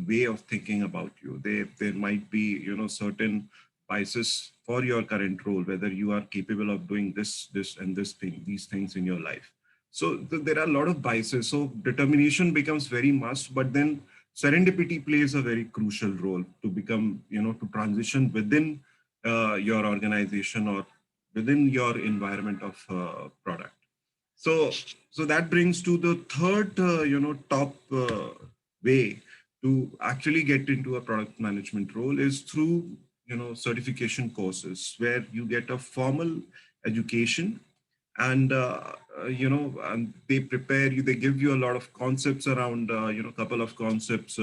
way of thinking about you. There might be, certain biases for your current role, whether you are capable of doing this and this thing, these things in your life. So there are a lot of biases. So determination becomes very must, but then serendipity plays a very crucial role to become, to transition within your organization or within your environment of product. So that brings to the third, top way to actually get into a product management role is through, certification courses where you get a formal education and, and they prepare you, they give you a lot of concepts around, a couple of concepts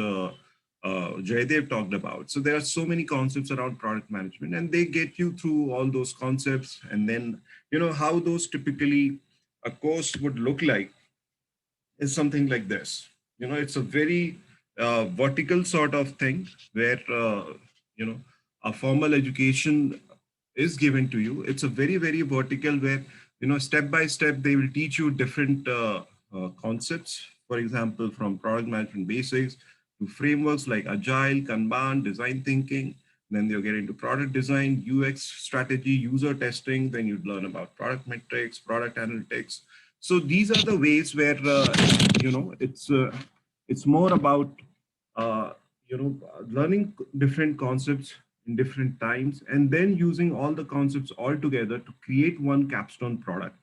Jaydev talked about. So there are so many concepts around product management and they get you through all those concepts. And then, how those typically a course would look like is something like this. It's a very vertical sort of thing where, a formal education is given to you. It's a very, very vertical where, step by step, they will teach you different concepts. For example, from product management basics to frameworks like Agile, Kanban, design thinking. Then they'll get into product design, UX strategy, user testing. Then you'd learn about product metrics, product analytics. So these are the ways where, it's more about, learning different concepts in different times and then using all the concepts all together to create one capstone product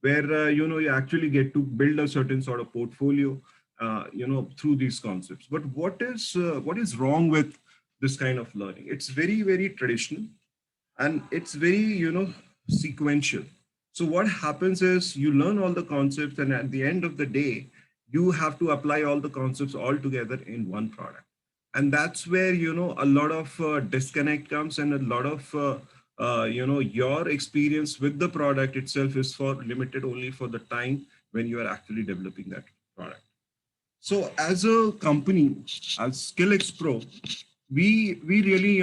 where, you actually get to build a certain sort of portfolio, through these concepts. But what is wrong with this kind of learning? It's very, very traditional and it's very, sequential. So what happens is you learn all the concepts and at the end of the day, you have to apply all the concepts all together in one product. And that's where, a lot of disconnect comes and a lot of, your experience with the product itself is for limited only for the time when you are actually developing that product. So as a company, as SkillxPro, we really,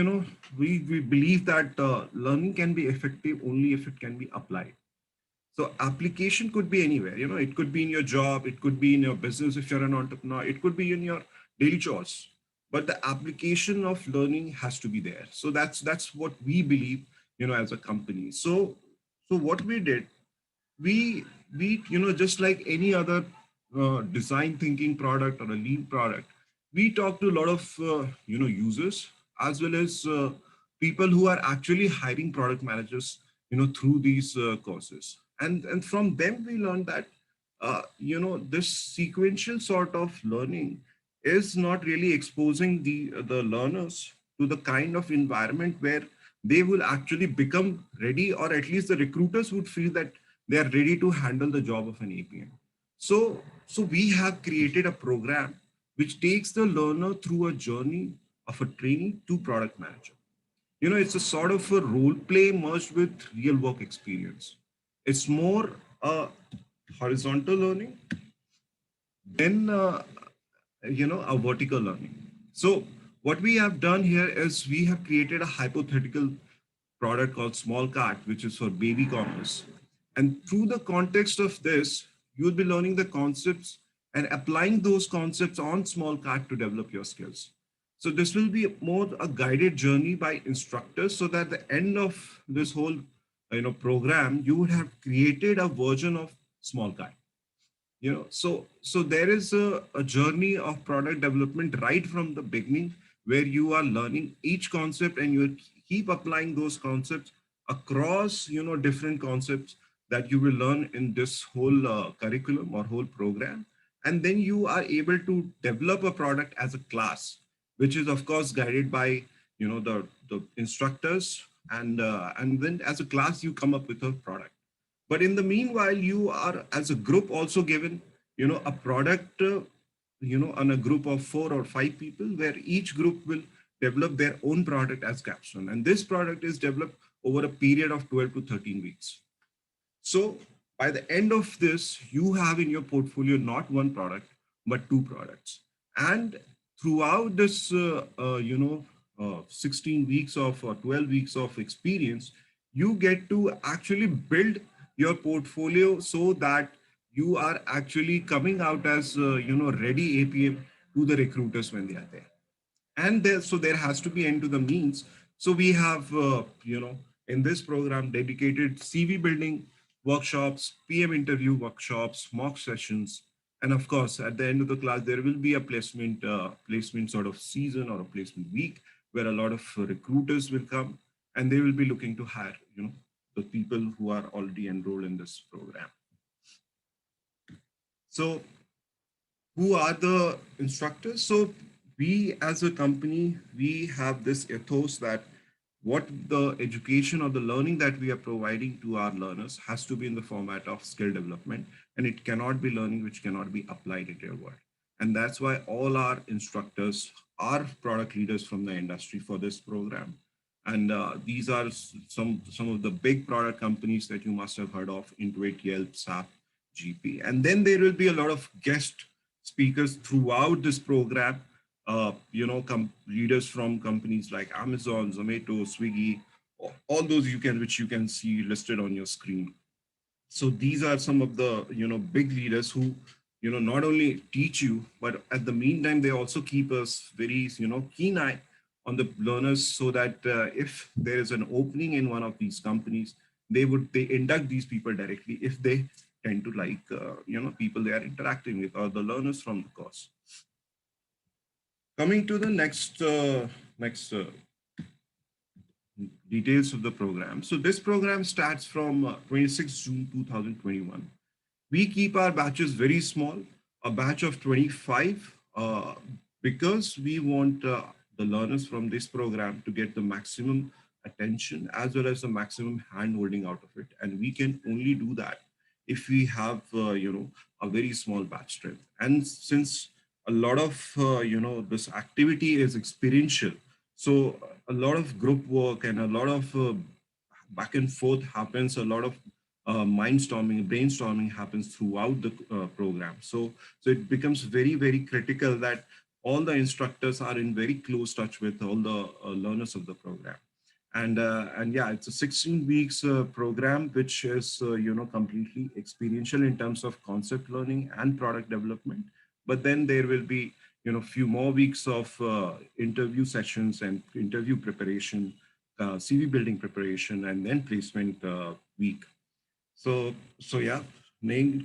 we believe that learning can be effective only if it can be applied. So application could be anywhere, it could be in your job, it could be in your business if you're an entrepreneur, it could be in your daily chores. But the application of learning has to be there. So that's what we believe, as a company. So what we did, we just like any other design thinking product or a lean product, we talk to a lot of users, as well as people who are actually hiring product managers through these courses, and from them we learned that this sequential sort of learning is not really exposing the learners to the kind of environment where they will actually become ready, or at least the recruiters would feel that they are ready to handle the job of an APM. So we have created a program which takes the learner through a journey of a trainee to product manager. It's a sort of a role play merged with real work experience. It's more horizontal learning than a vertical learning. So what we have done here is we have created a hypothetical product called Small Cart, which is for baby commerce. And through the context of this, you'll be learning the concepts and applying those concepts on Small Cart to develop your skills. So this will be more a guided journey by instructors, so that at the end of this whole program, you would have created a version of Small Cart. So there is a journey of product development right from the beginning, where you are learning each concept and you keep applying those concepts across different concepts that you will learn in this whole curriculum or whole program. And then you are able to develop a product as a class, which is of course guided by the instructors, and then as a class you come up with a product. But in the meanwhile, you are as a group also given a product on a group of 4 or 5 people, where each group will develop their own product as capstone, and this product is developed over a period of 12 to 13 weeks. So by the end of this, you have in your portfolio not one product but 2 products. And throughout this 16 weeks of or 12 weeks of experience, you get to actually build your portfolio so that you are actually coming out as ready APM to the recruiters when they are there. And there has to be end to the means. So we have in this program dedicated CV building workshops, PM interview workshops, mock sessions, and of course at the end of the class there will be a placement sort of season or a placement week, where a lot of recruiters will come and they will be looking to hire the people who are already enrolled in this program. So who are the instructors? So we as a company, we have this ethos that what the education or the learning that we are providing to our learners has to be in the format of skill development, and it cannot be learning which cannot be applied in real world. And that's why all our instructors are product leaders from the industry for this program. And these are some of the big product companies that you must have heard of: Intuit, Yelp, SAP, GP. And then there will be a lot of guest speakers throughout this program, leaders from companies like Amazon, Zomato, Swiggy, all those which you can see listed on your screen. So these are some of the big leaders who not only teach you, but at the meantime they also keep us very keen eye on the learners, so that if there is an opening in one of these companies, they induct these people directly if they tend to like people they are interacting with, or the learners from the course. Coming to the next details of the program. So this program starts from 26 June 2021. We keep our batches very small, a batch of 25, because we want the learners from this program to get the maximum attention as well as the maximum hand holding out of it. And we can only do that if we have a very small batch strength. And since a lot of this activity is experiential, so a lot of group work and a lot of back and forth happens, a lot of brainstorming happens throughout the program. So it becomes very, very critical that all the instructors are in very close touch with all the learners of the program. And yeah, it's a 16 weeks program, which is completely experiential in terms of concept learning and product development. But then there will be few more weeks of interview sessions and interview preparation, CV building preparation, and then placement week. So yeah,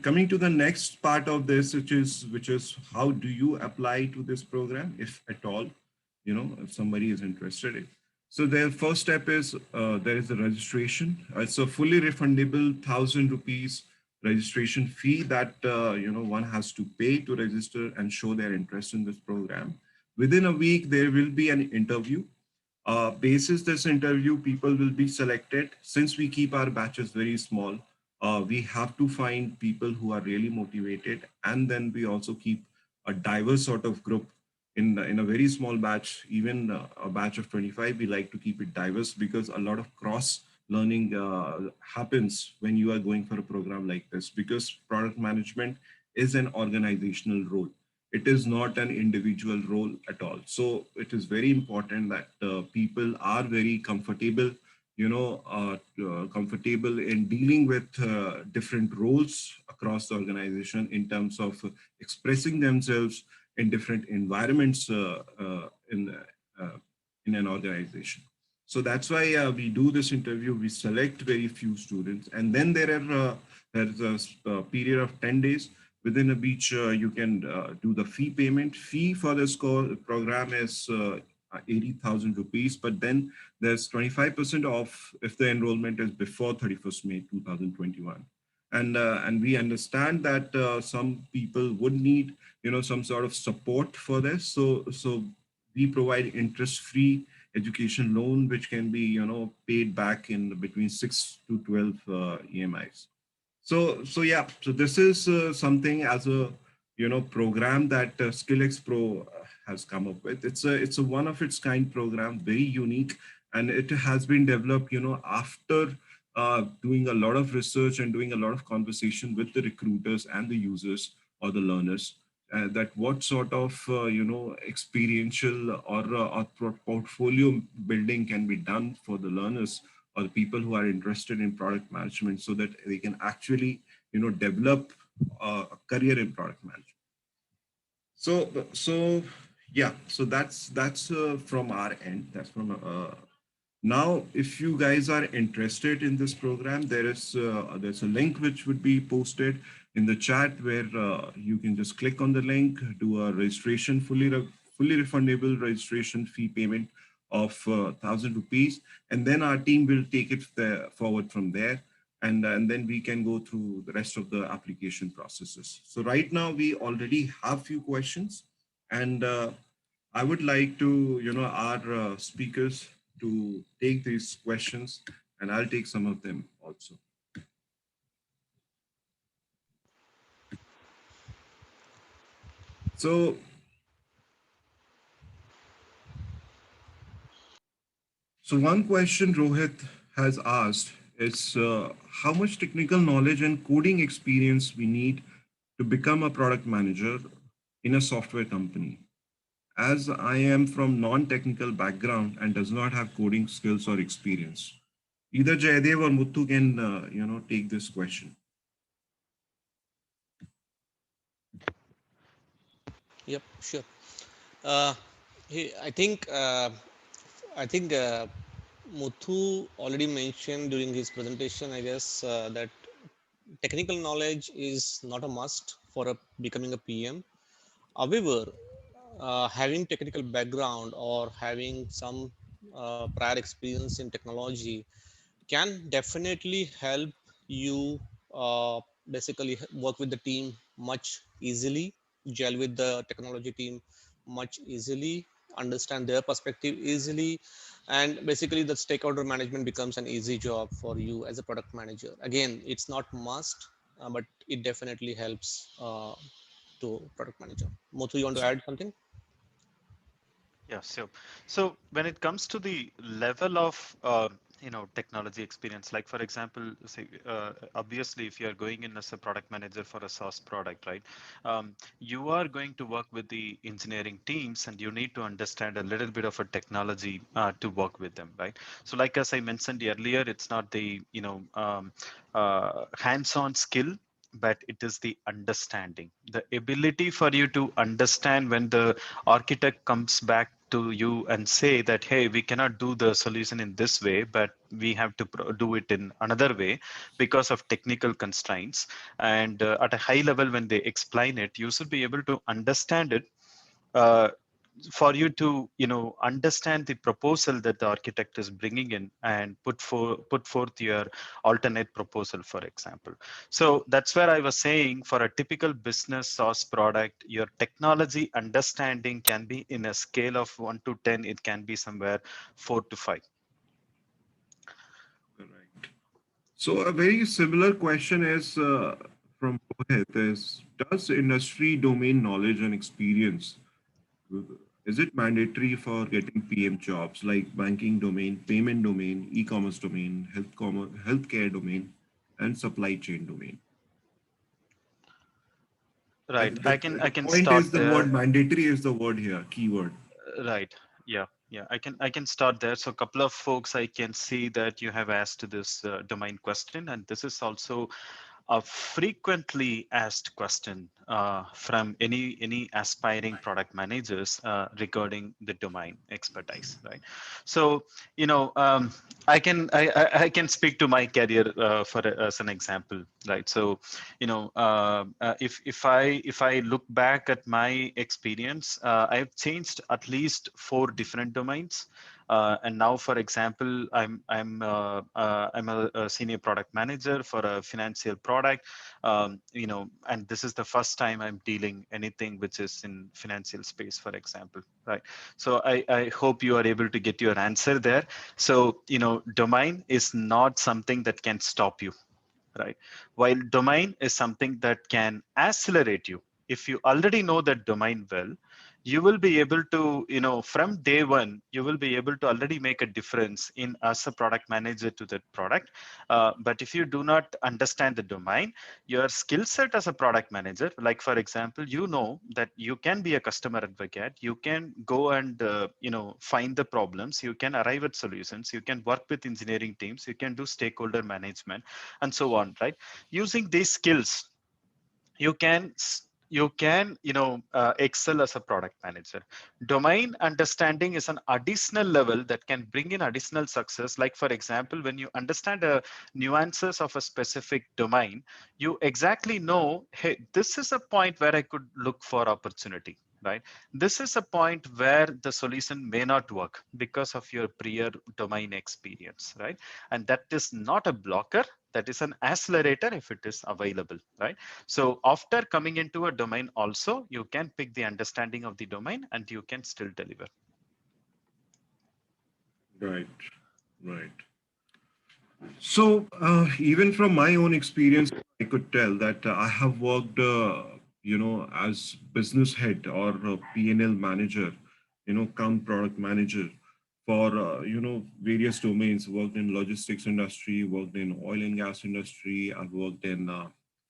coming to the next part of this, which is how do you apply to this program, if at all, if somebody is interested in. So the first step is there is a registration. It's a fully refundable 1,000 rupees registration fee that one has to pay to register and show their interest in this program. Within a week, there will be an interview. Basis this interview, people will be selected. Since we keep our batches very small, we have to find people who are really motivated, and then we also keep a diverse sort of group in a very small batch. Even a batch of 25, we like to keep it diverse because a lot of cross learning happens when you are going for a program like this, because product management is an organizational role. It is not an individual role at all. So it is very important that people are very comfortable, comfortable in dealing with different roles across the organization in terms of expressing themselves in different environments in an organization. So that's why we do this interview. We select very few students, and then there's a period of 10 days within which you can do the fee payment. Fee for this program is 80,000 rupees, but then there's 25% off if the enrollment is before 31st May 2021. And we understand that some people would need some sort of support for this. So we provide interest-free education loan, which can be paid back in between 6 to 12 EMIs. So yeah, so this is something as a program that SkillxPro has come up with. It's a one of its kind program, very unique, and it has been developed after doing a lot of research and doing a lot of conversation with the recruiters and the users or the learners. That what sort of experiential or portfolio building can be done for the learners or the people who are interested in product management, so that they can actually develop a career in product management. So yeah, so that's from our end. That's from now, if you guys are interested in this program, there's a link which would be posted in the chat, where you can just click on the link, do a registration, fully refundable registration fee payment of 1,000 rupees, and then our team will take it forward from there, and then we can go through the rest of the application processes. So right now we already have few questions, and I would like to our speakers to take these questions, and I'll take some of them also. So one question Rohit has asked is how much technical knowledge and coding experience we need to become a product manager in a software company. As I am from non-technical background and does not have coding skills or experience. Either Jayadev or Muthu can take this question. Yep, sure. Uh, I think Muthu already mentioned during his presentation, I guess, that technical knowledge is not a must for becoming a PM. However, having technical background or having some prior experience in technology can definitely help you basically work with the team much easily, gel with the technology team much easily, understand their perspective easily, and basically the stakeholder management becomes an easy job for you as a product manager. Again, it's not must, but it definitely helps to product manager. Muthu, you want to add something? Yeah, so when it comes to the level of technology experience. Like for example, say obviously if you are going in as a product manager for a SaaS product, right, you are going to work with the engineering teams and you need to understand a little bit of a technology to work with them, right? So like as I mentioned earlier, it's not the hands-on skill, but it is the understanding, the ability for you to understand when the architect comes back to you and say that, hey, we cannot do the solution in this way, but we have to do it in another way because of technical constraints. And at a high level, when they explain it, you should be able to understand it, uh, for you to understand the proposal that the architect is bringing in and put forth your alternate proposal, for example. So that's where I was saying, for a typical business SaaS product, your technology understanding can be in a scale of 1 to 10, it can be somewhere 4 to 5. Correct. So a very similar question is from Rohit is, does industry domain knowledge and experience, is it mandatory for getting PM jobs like banking domain, payment domain, e-commerce domain, healthcare domain, and supply chain domain? Right, I The can point start is the there. word mandatory is the word here, keyword. Right. Yeah. Yeah. I can start there. So a couple of folks, I can see that you have asked this domain question, and this is also a frequently asked question from any aspiring product managers regarding the domain expertise, right? So I can speak to my career as an example, right? So if I look back at my experience, I've changed at least 4 different domains. And now, for example, I'm a senior product manager for a financial product, and this is the first time I'm dealing anything which is in financial space, for example, right? So I hope you are able to get your answer there. So domain is not something that can stop you, right? While domain is something that can accelerate you. If you already know that domain well, you will be able to, from day one, you will be able to already make a difference in as a product manager to that product. But if you do not understand the domain, your skill set as a product manager, like for example, that you can be a customer advocate, you can go and find the problems, you can arrive at solutions, you can work with engineering teams, you can do stakeholder management, and so on, right? Using these skills, you can excel as a product manager. Domain understanding is an additional level that can bring in additional success. Like for example, when you understand the nuances of a specific domain, you exactly know, hey, this is a point where I could look for opportunity, right? This is a point where the solution may not work because of your prior domain experience, right? And that is not a blocker, that is an accelerator if it is available, right? So after coming into a domain also, you can pick the understanding of the domain and you can still deliver. Right, right. So, even from my own experience, I could tell that I have worked, as business head or P&L manager, come product manager for, various domains. Worked in logistics industry, worked in oil and gas industry. I've worked in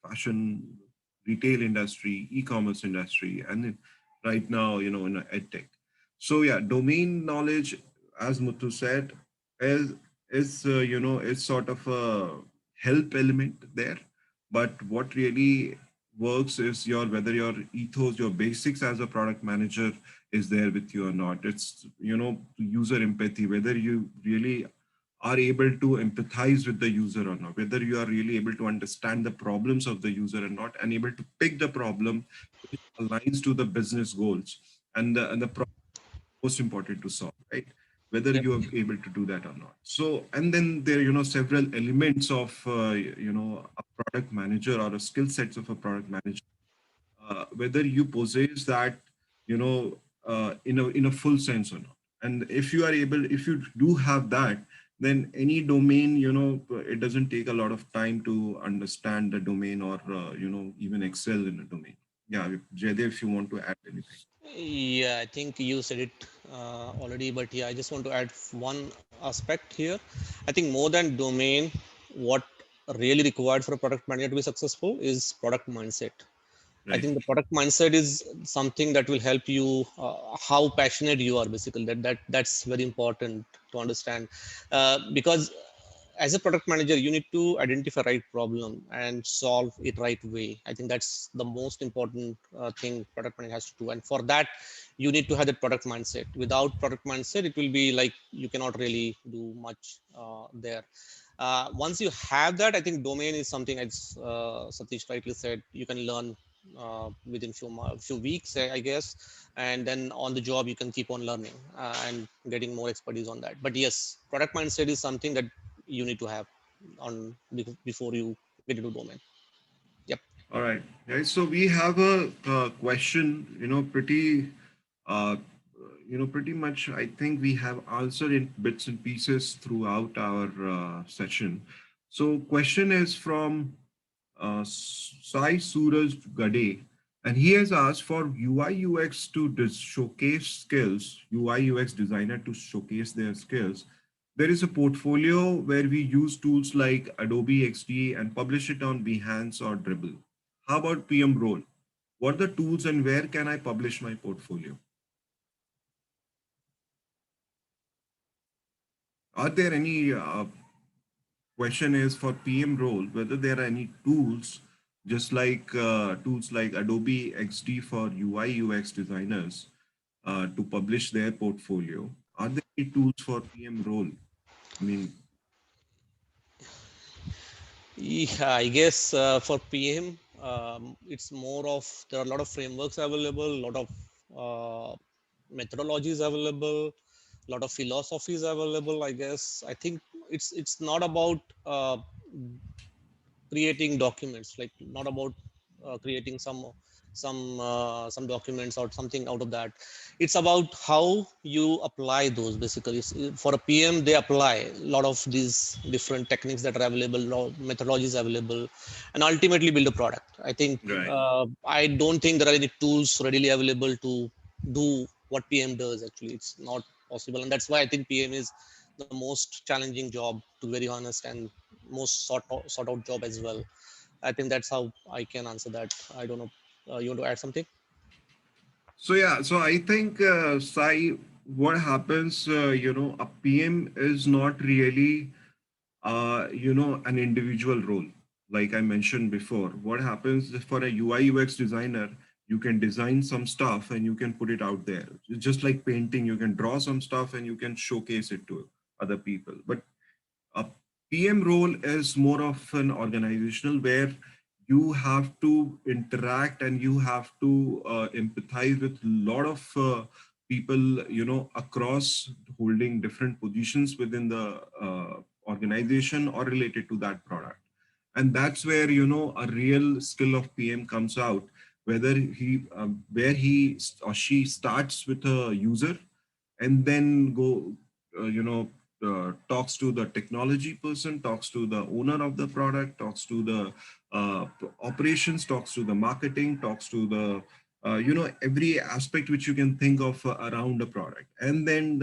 fashion, retail industry, e-commerce industry, and then right now, in edtech. So yeah, domain knowledge, as Muthu said, is is sort of a help element there, but what really works is whether your ethos, your basics as a product manager is there with you or not. It's user empathy, whether you really are able to empathize with the user or not, whether you are really able to understand the problems of the user or not, and able to pick the problem which aligns to the business goals and the most important to solve, right? Whether Yep. you are able to do that or not. So, and then there, several elements of, a product manager or a skill sets of a product manager, whether you possess that, in a full sense or not. And if you do have that, then any domain, it doesn't take a lot of time to understand the domain or, even excel in a domain. Yeah, Jaydev, if you want to add anything. Yeah, I think you said it already, but yeah, I just want to add one aspect here. I think more than domain, what really required for a product manager to be successful is product mindset. I Right. think the product mindset is something that will help you how passionate you are basically. That's very important to understand because as a product manager, you need to identify right problem and solve it right way. I think that's the most important thing product manager has to do. And for that, you need to have that product mindset. Without product mindset, it will be like you cannot really do much there. Once you have that, I think domain is something, as Satish rightly said, you can learn within few weeks, I guess, and then on the job you can keep on learning and getting more expertise on that. But yes, product mindset is something that you need to have on before you get into domain. Yep. All right. Guys, so we have a, question, uh, pretty much, I think we have answered in bits and pieces throughout our session. So question is from Sai Suraj Gade, and he has asked for UI UX to showcase skills, UI UX designer to showcase their skills. There is a portfolio where we use tools like Adobe XD and publish it on Behance or Dribble. How about PM role? What are the tools and where can I publish my portfolio? Are there any question is for PM role, whether there are any tools, just like tools like Adobe XD for UI UX designers to publish their portfolio. Are there any tools for PM role? I mean, Yeah, I guess for PM, it's more of there are a lot of frameworks available, a lot of uh, methodologies available, a lot of philosophies available. I guess I think it's not about creating documents, like not about creating some documents or something out of that. It's about how you apply those basically. For a PM, they apply a lot of these different techniques that are available, lot of methodologies available, and ultimately build a product. I think right. I don't think there are any tools readily available to do what PM does. Actually, it's not possible, and that's why I think PM is the most challenging job, to be very honest, and most sort out job as well. I think that's how I can answer that. I don't know. You want to add something? So yeah, so I think Sai, what happens, a PM is not really an individual role. Like I mentioned before, what happens for a UI UX designer, you can design some stuff and you can put it out there. It's just like painting, you can draw some stuff and you can showcase it to other people. But a PM role is more of an organizational where you have to interact and you have to empathize with a lot of people, across holding different positions within the organization or related to that product. And that's where, a real skill of PM comes out, where he or she starts with a user and then talks to the technology person, talks to the owner of the product, talks to the operations, talks to the marketing, talks to the every aspect which you can think of around a product, and then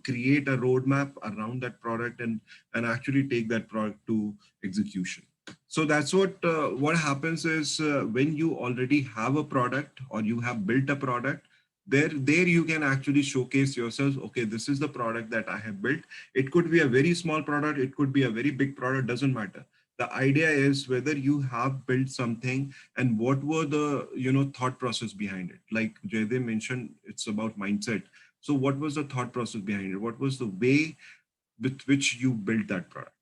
create a roadmap around that product and actually take that product to execution. So that's what happens is when you already have a product or you have built a product, there you can actually showcase yourself. Okay, this is the product that I have built. It could be a very small product, it could be a very big product, doesn't matter. The idea is whether you have built something and what were the thought process behind it. Like Jaydev mentioned, it's about mindset. So what was the thought process behind it? What was the way with which you built that product?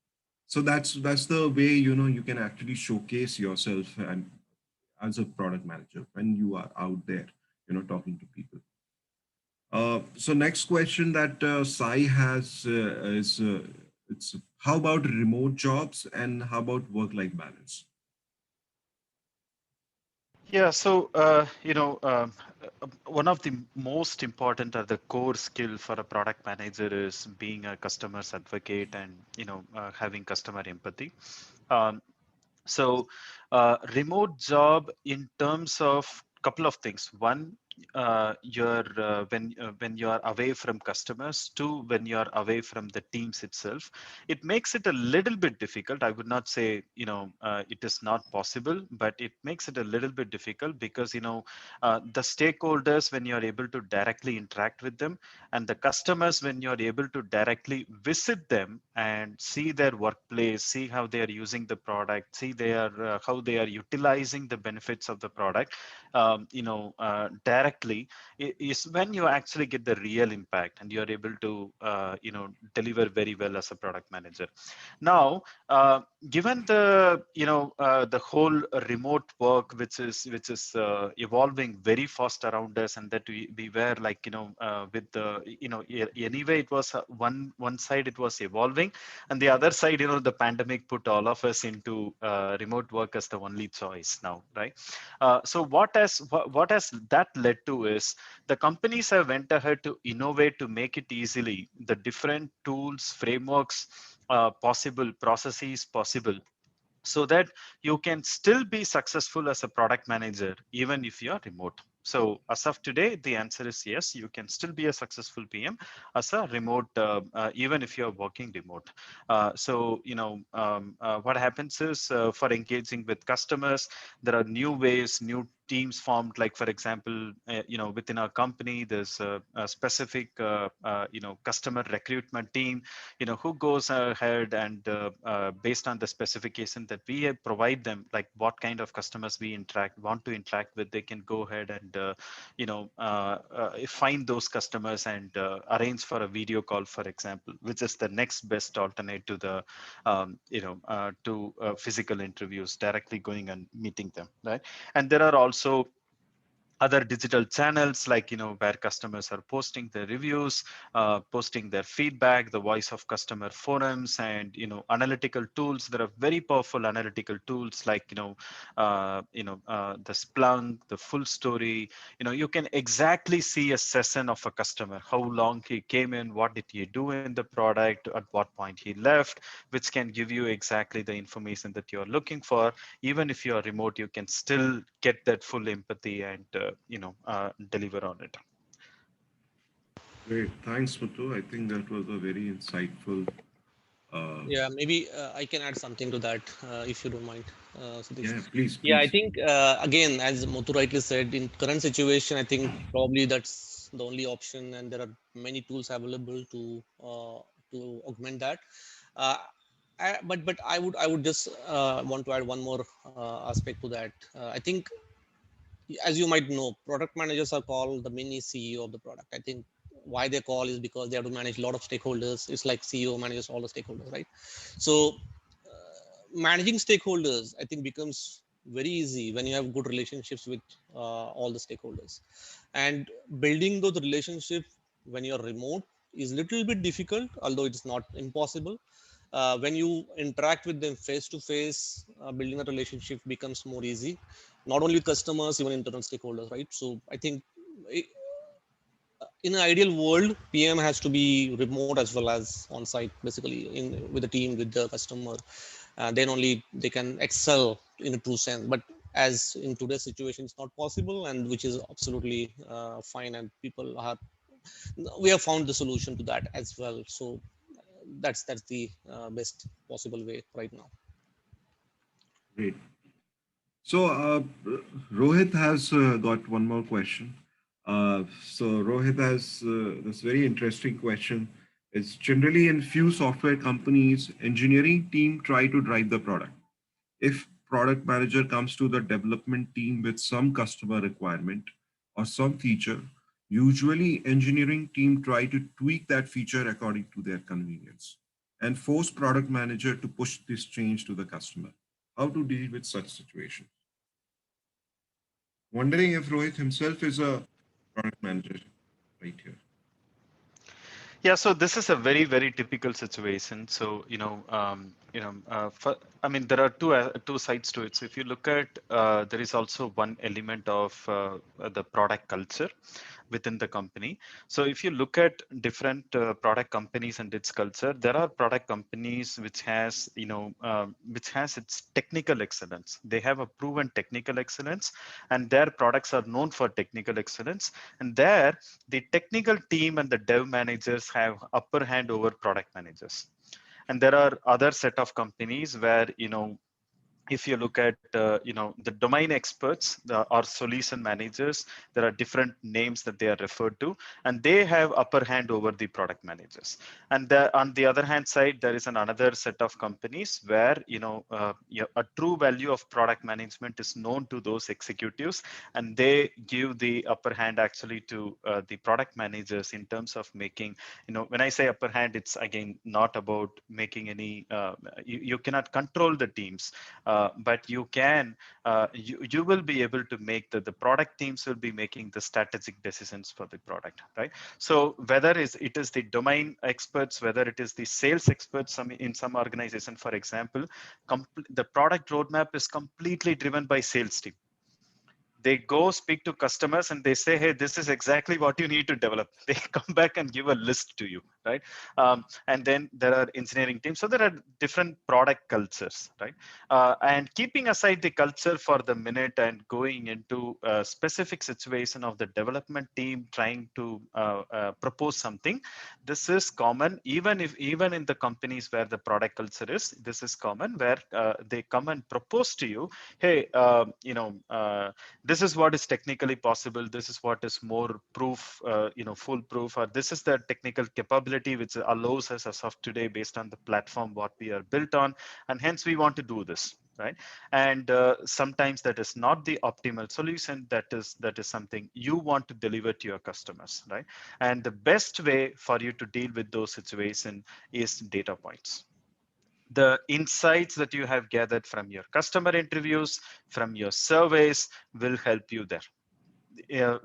So that's the way you can actually showcase yourself and as a product manager when you are out there talking to people. So next question that Sai has is it's how about remote jobs and how about work-life balance? Yeah, so one of the most important or the core skill for a product manager is being a customer's advocate and having customer empathy. Um, so remote job in terms of couple of things. One, when you are away from customers. Two, when you are away from the teams itself, it makes it a little bit difficult. I would not say it is not possible, but it makes it a little bit difficult because the stakeholders, when you are able to directly interact with them, and the customers, when you are able to directly visit them and see their workplace, see how they are using the product, see how they are utilizing the benefits of the product, directly, is when you actually get the real impact and you are able to deliver very well as a product manager. Now, given the whole remote work, which is very fast around us, and that we were like with the anyway, it was one side it was evolving, and the other side, the pandemic put all of us into remote work as the only choice now, right? So what has that led to is the companies have went ahead to innovate to make it easily the different tools, frameworks possible, processes possible, so that you can still be successful as a product manager even if you are remote. So as of today, the answer is yes, you can still be a successful PM as a remote, even if you're working remote. What happens is for engaging with customers, there are new ways, new teams formed. Like for example, within our company, there's a specific, customer recruitment team, who goes ahead and based on the specification that we provide them, like what kind of customers we want to interact with, they can go ahead and find those customers and arrange for a video call, for example, which is the next best alternate to the physical interviews, directly going and meeting them, right? And there are also other digital channels, like where customers are posting their reviews, posting their feedback, the voice of customer forums, and analytical tools. There are very powerful analytical tools like the Splunk, the Full Story. You can exactly see a session of a customer, how long he came in, what did he do in the product, at what point he left, which can give you exactly the information that you're looking for. Even if you are remote, you can still get that full empathy and deliver on it. Great. Thanks, Muthu. I think that was a very insightful. Uh, Yeah, maybe I can add something to that if you don't mind, Satish. yeah, please, Yeah, I please. think again, as Muthu rightly said, in current situation, I think probably that's the only option, and there are many tools available to augment that. Uh, but I would just want to add one more aspect to that. I think, as you might know, product managers are called the mini CEO of the product. I think why they call is because they have to manage a lot of stakeholders. It's like CEO manages all the stakeholders, right? So managing stakeholders, I think, becomes very easy when you have good relationships with all the stakeholders. And building those relationships when you're remote is little bit difficult, although it's not impossible. When you interact with them face to face, building a relationship becomes more easy, not only with customers, even internal stakeholders, right? So I think i- in an ideal world, PM has to be remote as well as on site, basically in with the team, with the customer. Then only they can excel in a true sense. But as in today's situation, it's not possible, and which is absolutely fine. And people are, we have found the solution to that as well. So that's the best possible way right now. Great. So Rohit has got one more question. So Rohit has this very interesting question. It's generally in few software companies, engineering team try to drive the product. If product manager comes to the development team with some customer requirement or some feature, usually engineering team try to tweak that feature according to their convenience and force product manager to push this change to the customer. How to deal with such situation? Wondering if Rohit himself is a product manager right here. Yeah, so this is a very, very typical situation. So, I mean, there are two sides to it. So if you look at, there is also one element of the product culture, within the company. So if you look at different product companies and its culture, there are product companies which has, which has its technical excellence. They have a proven technical excellence, and their products are known for technical excellence. And there, the technical team and the dev managers have upper hand over product managers. And there are other set of companies where, if you look at the domain experts or solution managers, there are different names that they are referred to, and they have upper hand over the product managers. And on the other hand side, there is another set of companies where a true value of product management is known to those executives, and they give the upper hand actually to the product managers in terms of making, when I say upper hand, it's again not about making any you cannot control the teams, but you can, you will be able to make the product teams will be making the strategic decisions for the product, right? So whether it is the domain experts, whether it is the sales experts, in some organization, for example, the product roadmap is completely driven by sales team. They go speak to customers and they say, hey, this is exactly what you need to develop. They come back and give a list to you, right? And then there are engineering teams. So there are different product cultures, right? And keeping aside the culture for the minute and going into a specific situation of the development team trying to propose something, this is common. Even in the companies where the product culture is, this is common, where they come and propose to you, hey, this is what is technically possible, this is what is more proof, foolproof, or this is the technical capability which allows us as of today based on the platform what we are built on, and hence we want to do this, right? And sometimes that is not the optimal solution, that is something you want to deliver to your customers, right? And the best way for you to deal with those situations is data points. The insights that you have gathered from your customer interviews, from your surveys, will help you there.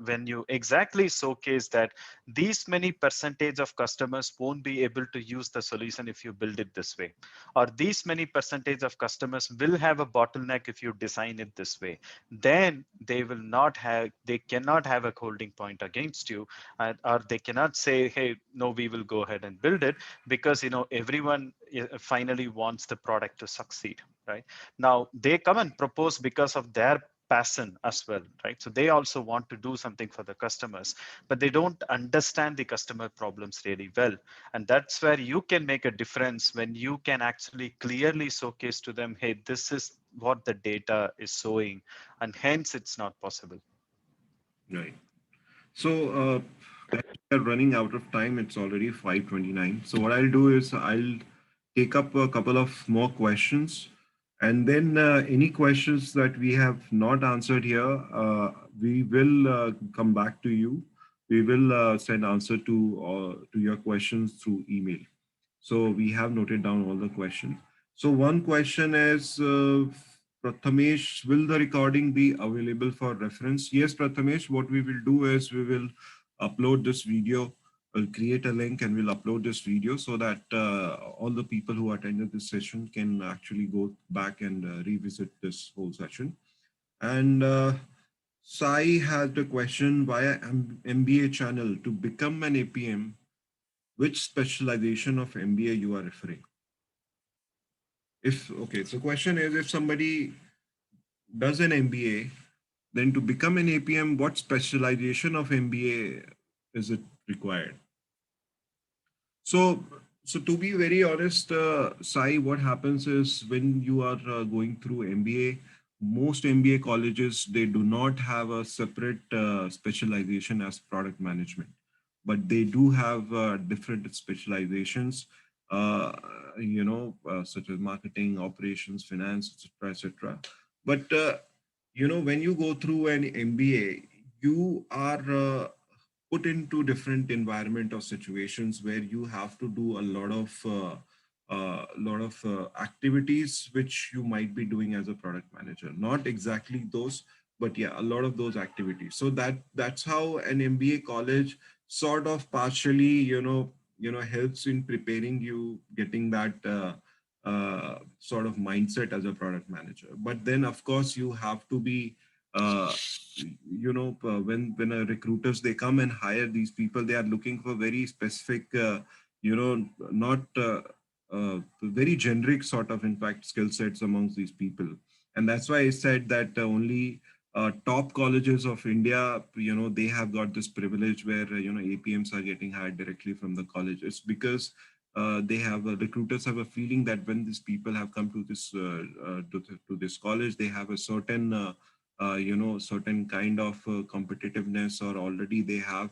When you exactly showcase that these many percentage of customers won't be able to use the solution if you build it this way, or these many percentage of customers will have a bottleneck if you design it this way, then they cannot have a holding point against you, or they cannot say, hey, no, we will go ahead and build it, because everyone finally wants the product to succeed, right? Now they come and propose because of their passion as well, right? So they also want to do something for the customers, but they don't understand the customer problems really well. And that's where you can make a difference, when you can actually clearly showcase to them, hey, this is what the data is showing, and hence it's not possible. Right. So as we are running out of time. It's already 5:29. So what I'll do is I'll take up a couple of more questions, and then any questions that we have not answered here, we will come back to you. We will send answer to your questions through email. So we have noted down all the questions. So one question is, Prathamesh, will the recording be available for reference? Yes, Prathamesh, what we will do is we will upload this video. We'll create a link and we'll upload this video so that all the people who attended this session can actually go back and revisit this whole session. And Sai had a question via MBA channel to become an APM. Which specialization of MBA you are referring? Okay, so question is, if somebody does an MBA, then to become an APM, what specialization of MBA is it required? So to be very honest, Sai, what happens is when you are going through MBA, most MBA colleges, they do not have a separate specialization as product management, but they do have different specializations, such as marketing, operations, finance, etc., etc. But when you go through an MBA, you are put into different environment or situations where you have to do a lot of activities which you might be doing as a product manager. Not exactly those, but yeah, a lot of those activities. So that's how an MBA college sort of partially, helps in preparing you, getting that sort of mindset as a product manager. But then, of course, you have to be uh, when recruiters, they come and hire these people, they are looking for very specific, not very generic sort of, in fact, skill sets amongst these people. And that's why I said that only top colleges of India, they have got this privilege where, APMs are getting hired directly from the college. It's because they have recruiters have a feeling that when these people have come to to this college, they have a certain certain kind of competitiveness, or already they have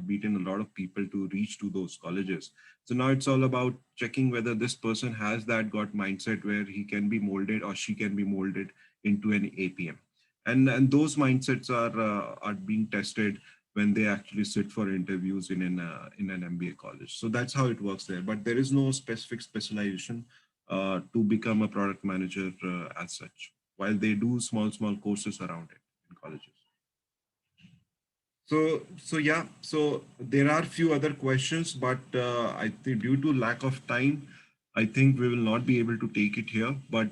beaten a lot of people to reach to those colleges. So now it's all about checking whether this person has that got mindset where he can be molded or she can be molded into an APM. And those mindsets are being tested when they actually sit for interviews in an MBA college. So that's how it works there. But there is no specific specialization to become a product manager as such, while they do small courses around it in colleges. So yeah, so there are few other questions, but I think due to lack of time, I think we will not be able to take it here, but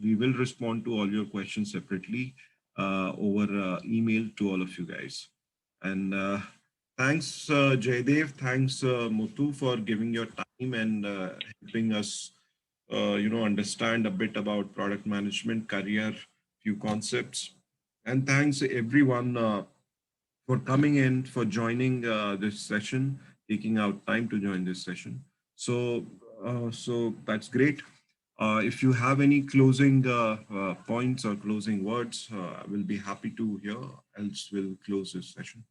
we will respond to all your questions separately over email to all of you guys. And thanks, Jaydev. Thanks, Muthu, for giving your time and helping us, understand a bit about product management, career, few concepts. And thanks everyone for coming in, for joining this session, taking out time to join this session. So that's great. If you have any closing points or closing words, I will be happy to hear. Else, we'll close this session.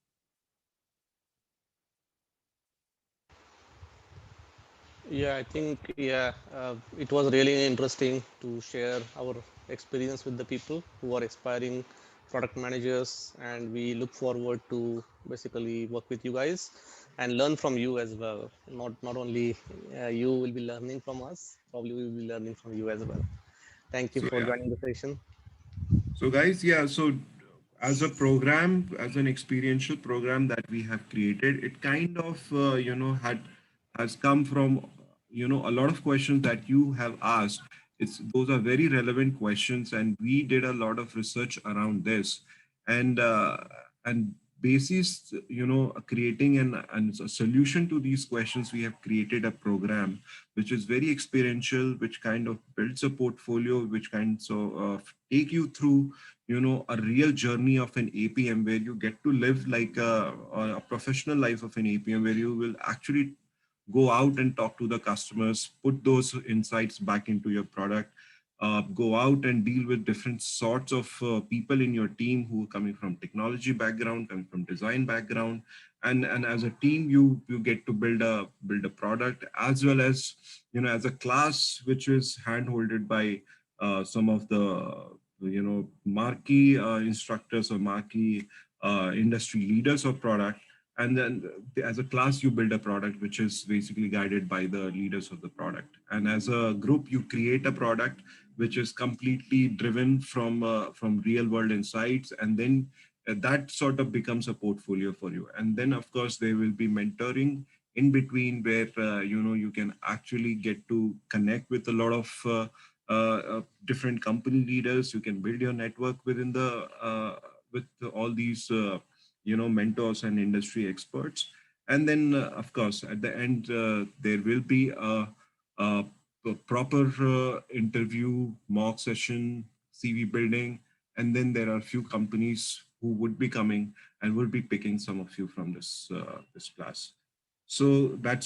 Yeah, I think it was really interesting to share our experience with the people who are aspiring product managers, and we look forward to basically work with you guys and learn from you as well. Not only you will be learning from us, probably we will be learning from you as well. Thank you So for yeah. joining the session. So guys, yeah, so as a program, as an experiential program that we have created, it kind of, has come from, a lot of questions that you have asked. Those are very relevant questions, and we did a lot of research around this. And basis, creating and a solution to these questions, we have created a program which is very experiential, which kind of builds a portfolio, which kind of take you through, a real journey of an APM, where you get to live like a professional life of an APM, where you will actually go out and talk to the customers, put those insights back into your product, go out and deal with different sorts of people in your team who are coming from technology background, coming from design background, and as a team, you get to build a product, as well as, as a class, which is handholded by some of the, marquee instructors or marquee industry leaders of product. And then as a class, you build a product which is basically guided by the leaders of the product, and as a group, you create a product which is completely driven from real world insights, and then that sort of becomes a portfolio for you. And then of course there will be mentoring in between, where you can actually get to connect with a lot of different company leaders. You can build your network within the with all these mentors and industry experts. And then of course at the end, there will be a proper interview, mock session, CV building, and then there are a few companies who would be coming and will be picking some of you from this class. So that's